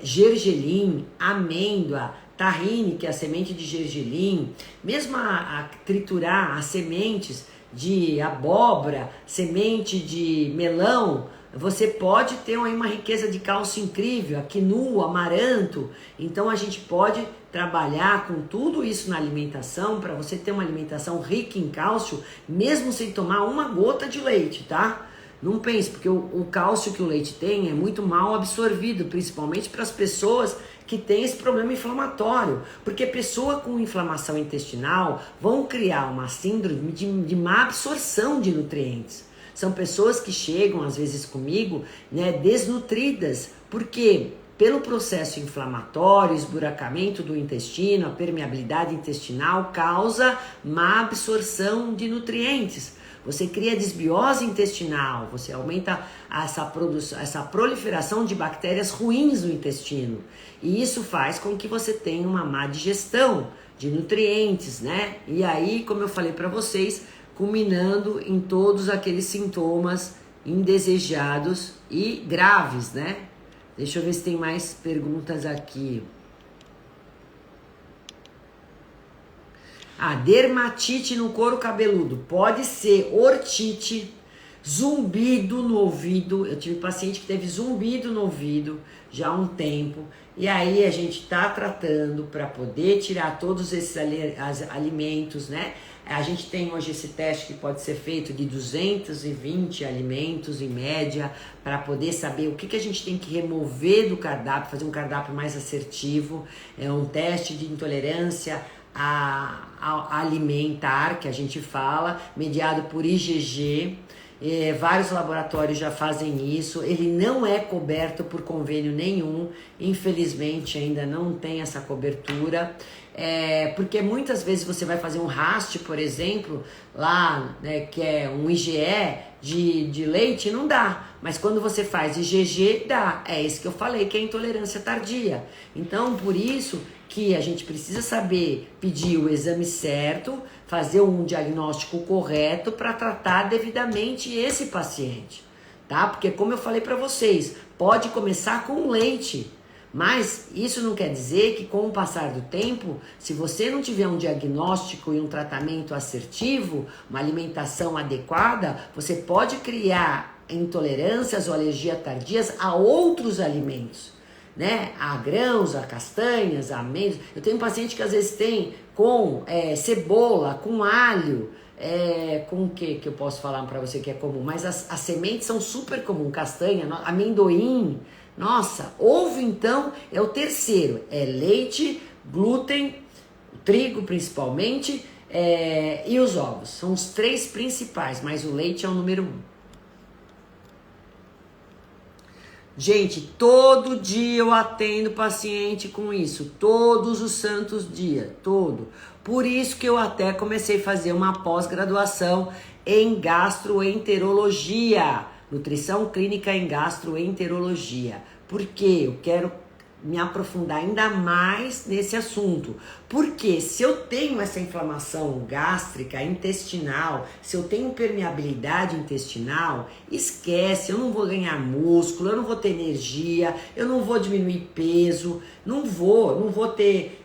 gergelim, amêndoa, tahine, que é a semente de gergelim, mesmo a triturar as sementes de abóbora, semente de melão, você pode ter uma riqueza de cálcio incrível, a quinua, amaranto. Então a gente pode trabalhar com tudo isso na alimentação para você ter uma alimentação rica em cálcio, mesmo sem tomar uma gota de leite, tá? Não pense, porque o cálcio que o leite tem é muito mal absorvido, principalmente para as pessoas que têm esse problema inflamatório. Porque pessoa com inflamação intestinal vão criar uma síndrome de má absorção de nutrientes. São pessoas que chegam, às vezes comigo, né, desnutridas. Por quê? Pelo processo inflamatório, esburacamento do intestino, a permeabilidade intestinal causa má absorção de nutrientes. Você cria desbiose intestinal, você aumenta essa proliferação de bactérias ruins no intestino. E isso faz com que você tenha uma má digestão de nutrientes, né? E aí, como eu falei para vocês, culminando em todos aqueles sintomas indesejados e graves, né? Deixa eu ver se tem mais perguntas aqui. Dermatite no couro cabeludo. Pode ser ortite, zumbido no ouvido. Eu tive paciente que teve zumbido no ouvido já há um tempo. E aí a gente tá tratando para poder tirar todos esses alimentos, né? A gente tem hoje esse teste que pode ser feito de 220 alimentos em média para poder saber o que a gente tem que remover do cardápio, fazer um cardápio mais assertivo. É um teste de intolerância a alimentar, que a gente fala, mediado por IgG. Vários laboratórios já fazem isso. Ele não é coberto por convênio nenhum, infelizmente ainda não tem essa cobertura, porque muitas vezes você vai fazer um RAST, por exemplo, lá, né, que é um IgE de leite, não dá, mas quando você faz IgG, dá. É isso que eu falei, que é intolerância tardia. Então, por isso que a gente precisa saber pedir o exame certo, fazer um diagnóstico correto para tratar devidamente esse paciente, tá? Porque como eu falei para vocês, pode começar com leite, mas isso não quer dizer que com o passar do tempo, se você não tiver um diagnóstico e um tratamento assertivo, uma alimentação adequada, você pode criar intolerâncias ou alergias tardias a outros alimentos, né? A grãos, a castanhas, a amêndoas. Eu tenho um paciente que às vezes tem com cebola, com alho, com o que eu posso falar para você que é comum? Mas as sementes são super comuns, castanha, amendoim, nossa, ovo então é o terceiro, é leite, glúten, trigo principalmente, e os ovos, são os três principais, mas o leite é o número 1. Gente, todo dia eu atendo paciente com isso, todos os santos dias, todo. Por isso que eu até comecei a fazer uma pós-graduação em gastroenterologia, nutrição clínica em gastroenterologia. Porque eu quero me aprofundar ainda mais nesse assunto. Porque se eu tenho essa inflamação gástrica, intestinal, se eu tenho permeabilidade intestinal, esquece, eu não vou ganhar músculo, eu não vou ter energia, eu não vou diminuir peso, não vou ter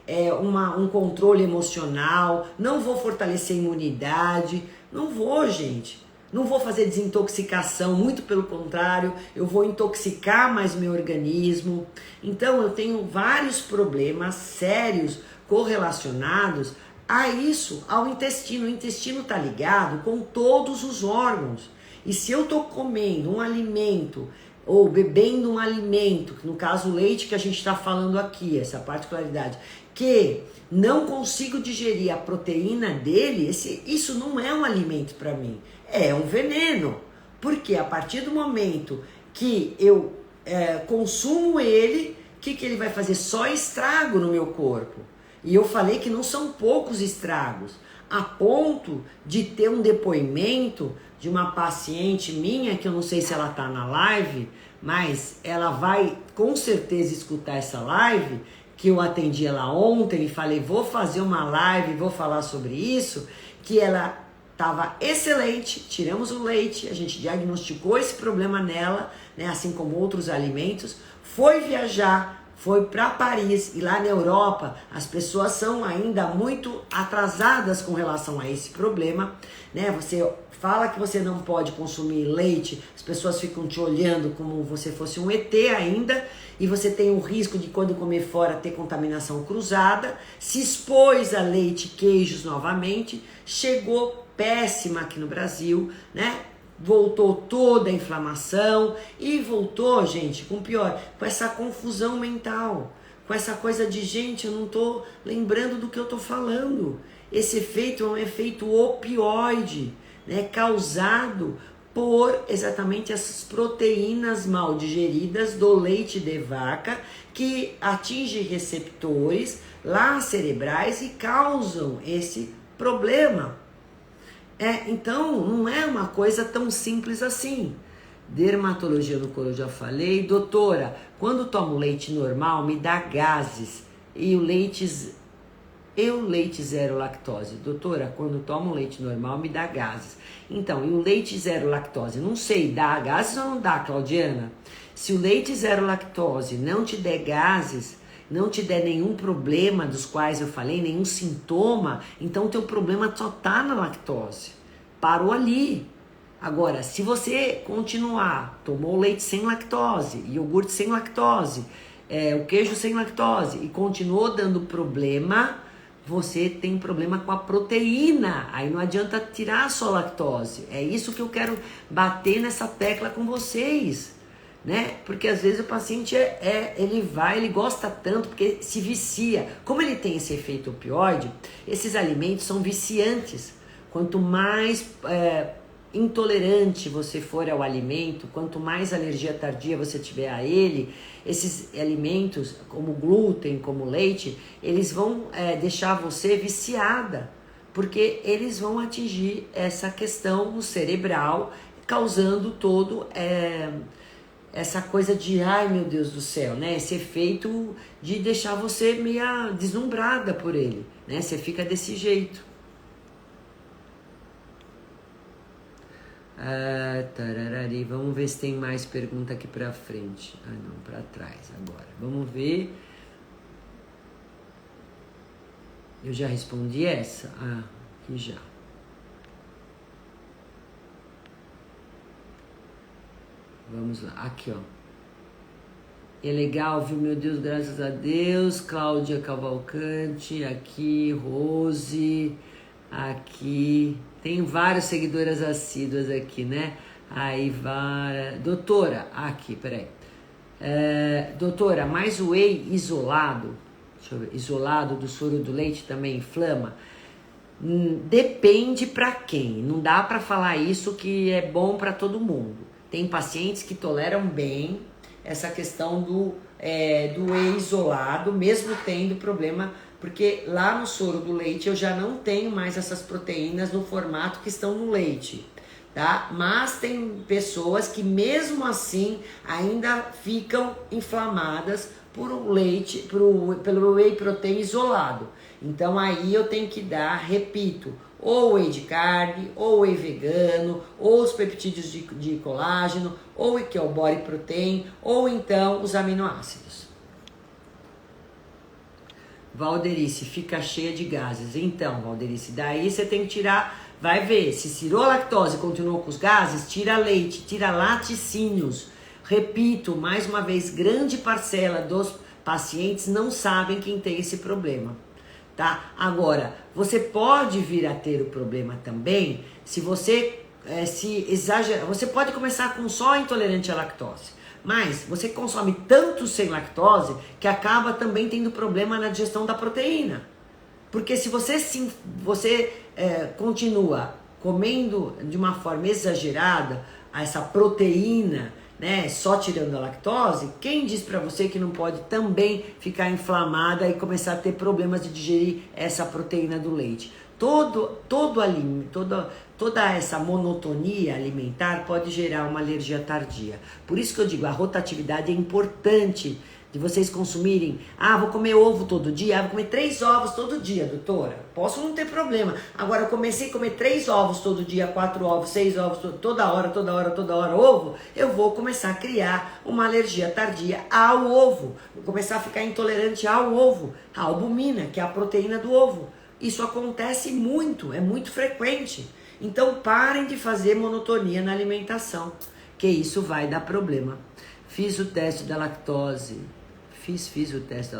um controle emocional, não vou fortalecer a imunidade, não vou, gente. Não vou fazer desintoxicação, muito pelo contrário, eu vou intoxicar mais meu organismo. Então eu tenho vários problemas sérios correlacionados a isso, ao intestino. O intestino está ligado com todos os órgãos. E se eu estou comendo um alimento ou bebendo um alimento, no caso o leite que a gente está falando aqui, essa particularidade, que não consigo digerir a proteína dele, isso não é um alimento para mim. É um veneno, porque a partir do momento que eu consumo ele, o que ele vai fazer? Só estrago no meu corpo. E eu falei que não são poucos estragos, a ponto de ter um depoimento de uma paciente minha, que eu não sei se ela está na live, mas ela vai com certeza escutar essa live, que eu atendi ela ontem e falei, vou fazer uma live, vou falar sobre isso, que ela estava excelente, tiramos o leite, a gente diagnosticou esse problema nela, né, assim como outros alimentos, foi viajar, foi para Paris, e lá na Europa as pessoas são ainda muito atrasadas com relação a esse problema, né? Você fala que você não pode consumir leite, as pessoas ficam te olhando como você fosse um ET ainda, e você tem o risco de quando comer fora ter contaminação cruzada, se expôs a leite e queijos novamente, chegou péssima aqui no Brasil, né? Voltou toda a inflamação e voltou, gente, com pior, com essa confusão mental, com essa coisa de, gente, eu não tô lembrando do que eu tô falando. Esse efeito é um efeito opioide, né? Causado por exatamente essas proteínas mal digeridas do leite de vaca que atingem receptores lá cerebrais e causam esse problema. Então, não é uma coisa tão simples assim. Dermatologia no couro, eu já falei. Doutora, quando tomo leite normal, me dá gases. E o leite zero lactose. Doutora, quando tomo leite normal, me dá gases. Então, e o leite zero lactose? Não sei, dá gases ou não dá, Claudiana? Se o leite zero lactose não te der gases, não te der nenhum problema dos quais eu falei, nenhum sintoma, então o teu problema só tá na lactose. Parou ali. Agora, se você continuar, tomou leite sem lactose, iogurte sem lactose, o queijo sem lactose e continuou dando problema, você tem problema com a proteína. Aí não adianta tirar só a lactose. É isso que eu quero bater nessa tecla com vocês, né? Porque às vezes o paciente ele gosta tanto porque se vicia. Como ele tem esse efeito opioide, esses alimentos são viciantes. Quanto mais intolerante você for ao alimento, quanto mais alergia tardia você tiver a ele, esses alimentos como glúten, como leite, eles vão deixar você viciada, porque eles vão atingir essa questão no cerebral, causando todo essa coisa de, ai meu Deus do céu, né? Esse efeito de deixar você meio deslumbrada por ele, né? Você fica desse jeito. Tararari. Vamos ver se tem mais pergunta aqui pra frente. Ah, não, pra trás agora. Vamos ver. Eu já respondi essa? Ah, aqui já. Vamos lá, aqui ó. É legal, viu? Meu Deus, graças a Deus. Cláudia Cavalcante, aqui, Rose, aqui. Tem várias seguidoras assíduas aqui, né? Aí, doutora, aqui, peraí. Doutora, mas o whey isolado, deixa eu ver, isolado do soro do leite também inflama? Depende pra quem. Não dá pra falar isso que é bom pra todo mundo. Tem pacientes que toleram bem essa questão do whey isolado, mesmo tendo problema, porque lá no soro do leite eu já não tenho mais essas proteínas no formato que estão no leite, tá? Mas tem pessoas que mesmo assim ainda ficam inflamadas por um leite, pelo whey protein isolado. Então aí eu tenho que dar, repito, ou whey de carne, ou whey vegano, ou os peptídeos de colágeno, ou que é o body protein, ou então os aminoácidos. Valderice, fica cheia de gases. Então, Valderice, daí você tem que tirar, vai ver, se tirou a lactose e continuou com os gases, tira leite, tira laticínios. Repito, mais uma vez, grande parcela dos pacientes não sabem quem tem esse problema. Tá? Agora, você pode vir a ter o problema também se você se exagerar. Você pode começar com só intolerante à lactose, mas você consome tanto sem lactose que acaba também tendo problema na digestão da proteína. Porque se você continua comendo de uma forma exagerada essa proteína, né, só tirando a lactose, quem diz pra você que não pode também ficar inflamada e começar a ter problemas de digerir essa proteína do leite? Toda essa monotonia alimentar pode gerar uma alergia tardia. Por isso que eu digo, a rotatividade é importante de vocês consumirem. Ah, vou comer ovo todo dia, vou comer 3 ovos todo dia, doutora. Posso não ter problema. Agora, eu comecei a comer 3 ovos todo dia, 4 ovos, 6 ovos, toda hora ovo, eu vou começar a criar uma alergia tardia ao ovo. Vou começar a ficar intolerante ao ovo, a albumina, que é a proteína do ovo. Isso acontece muito, é muito frequente. Então, parem de fazer monotonia na alimentação, que isso vai dar problema. Fiz o teste da lactose. Fiz o teste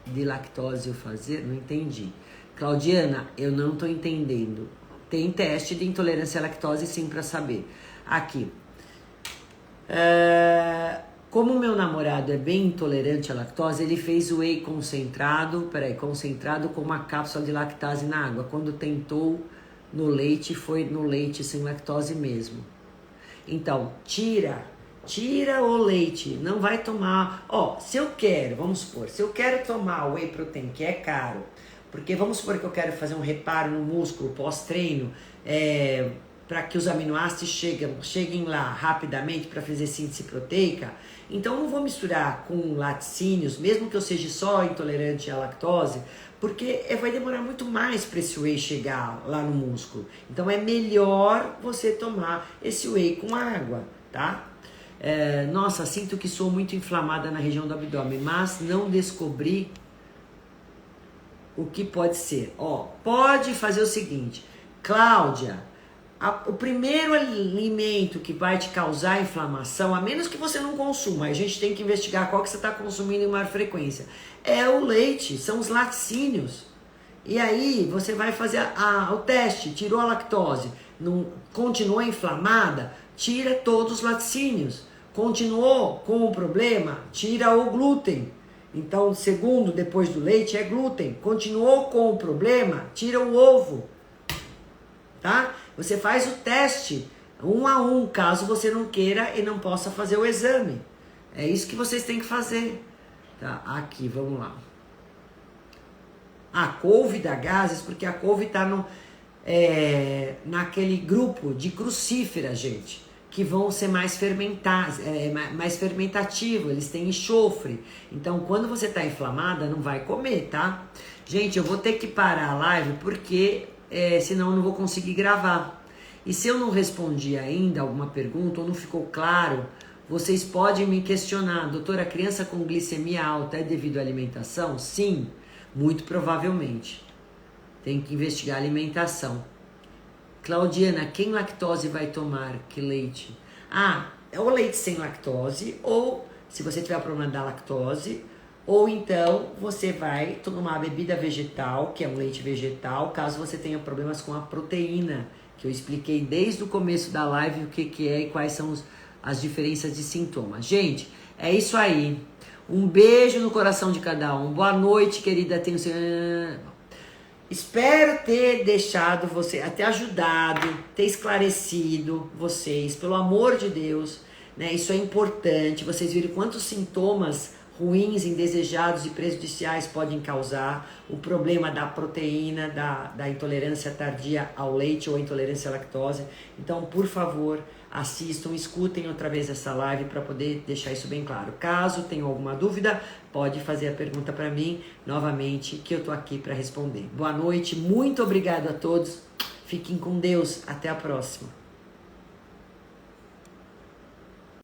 de lactose eu fazer? Não entendi. Claudiana, eu não tô entendendo. Tem teste de intolerância à lactose sim para saber. Aqui. Como meu namorado é bem intolerante à lactose, ele fez o whey concentrado com uma cápsula de lactase na água. Quando tentou no leite, foi no leite sem lactose mesmo. Então, tira o leite, não vai tomar. Se eu quero tomar o whey protein, que é caro, porque vamos supor que eu quero fazer um reparo no músculo pós-treino, para que os aminoácidos cheguem lá rapidamente para fazer síntese proteica, então eu não vou misturar com laticínios, mesmo que eu seja só intolerante à lactose, porque vai demorar muito mais para esse whey chegar lá no músculo. Então é melhor você tomar esse whey com água, tá? Nossa, sinto que sou muito inflamada na região do abdômen, mas não descobri o que pode ser. Pode fazer o seguinte, Cláudia, o primeiro alimento que vai te causar inflamação, a menos que você não consuma, a gente tem que investigar qual que você está consumindo em maior frequência, é o leite, são os laticínios. E aí você vai fazer o teste, tirou a lactose, continuou inflamada, tira todos os laticínios. Continuou com o problema, tira o glúten. Então, o segundo depois do leite é glúten. Continuou com o problema, tira o ovo. Tá? Você faz o teste 1 a 1, caso você não queira e não possa fazer o exame. É isso que vocês têm que fazer. Tá? Aqui, vamos lá. A couve dá gases, porque a couve está naquele grupo de crucífera, gente, que vão ser mais fermentativo, eles têm enxofre. Então, quando você está inflamada, não vai comer, tá? Gente, eu vou ter que parar a live porque senão eu não vou conseguir gravar. E se eu não respondi ainda alguma pergunta ou não ficou claro, vocês podem me questionar. Doutora, a criança com glicemia alta é devido à alimentação? Sim, muito provavelmente. Tem que investigar a alimentação. Claudiana, quem lactose vai tomar? Que leite? É o leite sem lactose, ou se você tiver problema da lactose, ou então você vai tomar bebida vegetal, que é um leite vegetal, caso você tenha problemas com a proteína, que eu expliquei desde o começo da live o que é e quais são as diferenças de sintomas. Gente, é isso aí. Um beijo no coração de cada um. Boa noite, querida. Espero ter deixado você, até ajudado, ter esclarecido vocês, pelo amor de Deus, né? Isso é importante. Vocês viram quantos sintomas ruins, indesejados e prejudiciais podem causar, o problema da proteína, da intolerância tardia ao leite ou intolerância à lactose. Então, por favor, assistam, escutem outra vez essa live para poder deixar isso bem claro. Caso tenham alguma dúvida, pode fazer a pergunta para mim novamente, que eu tô aqui para responder. Boa noite, muito obrigado a todos. Fiquem com Deus, até a próxima.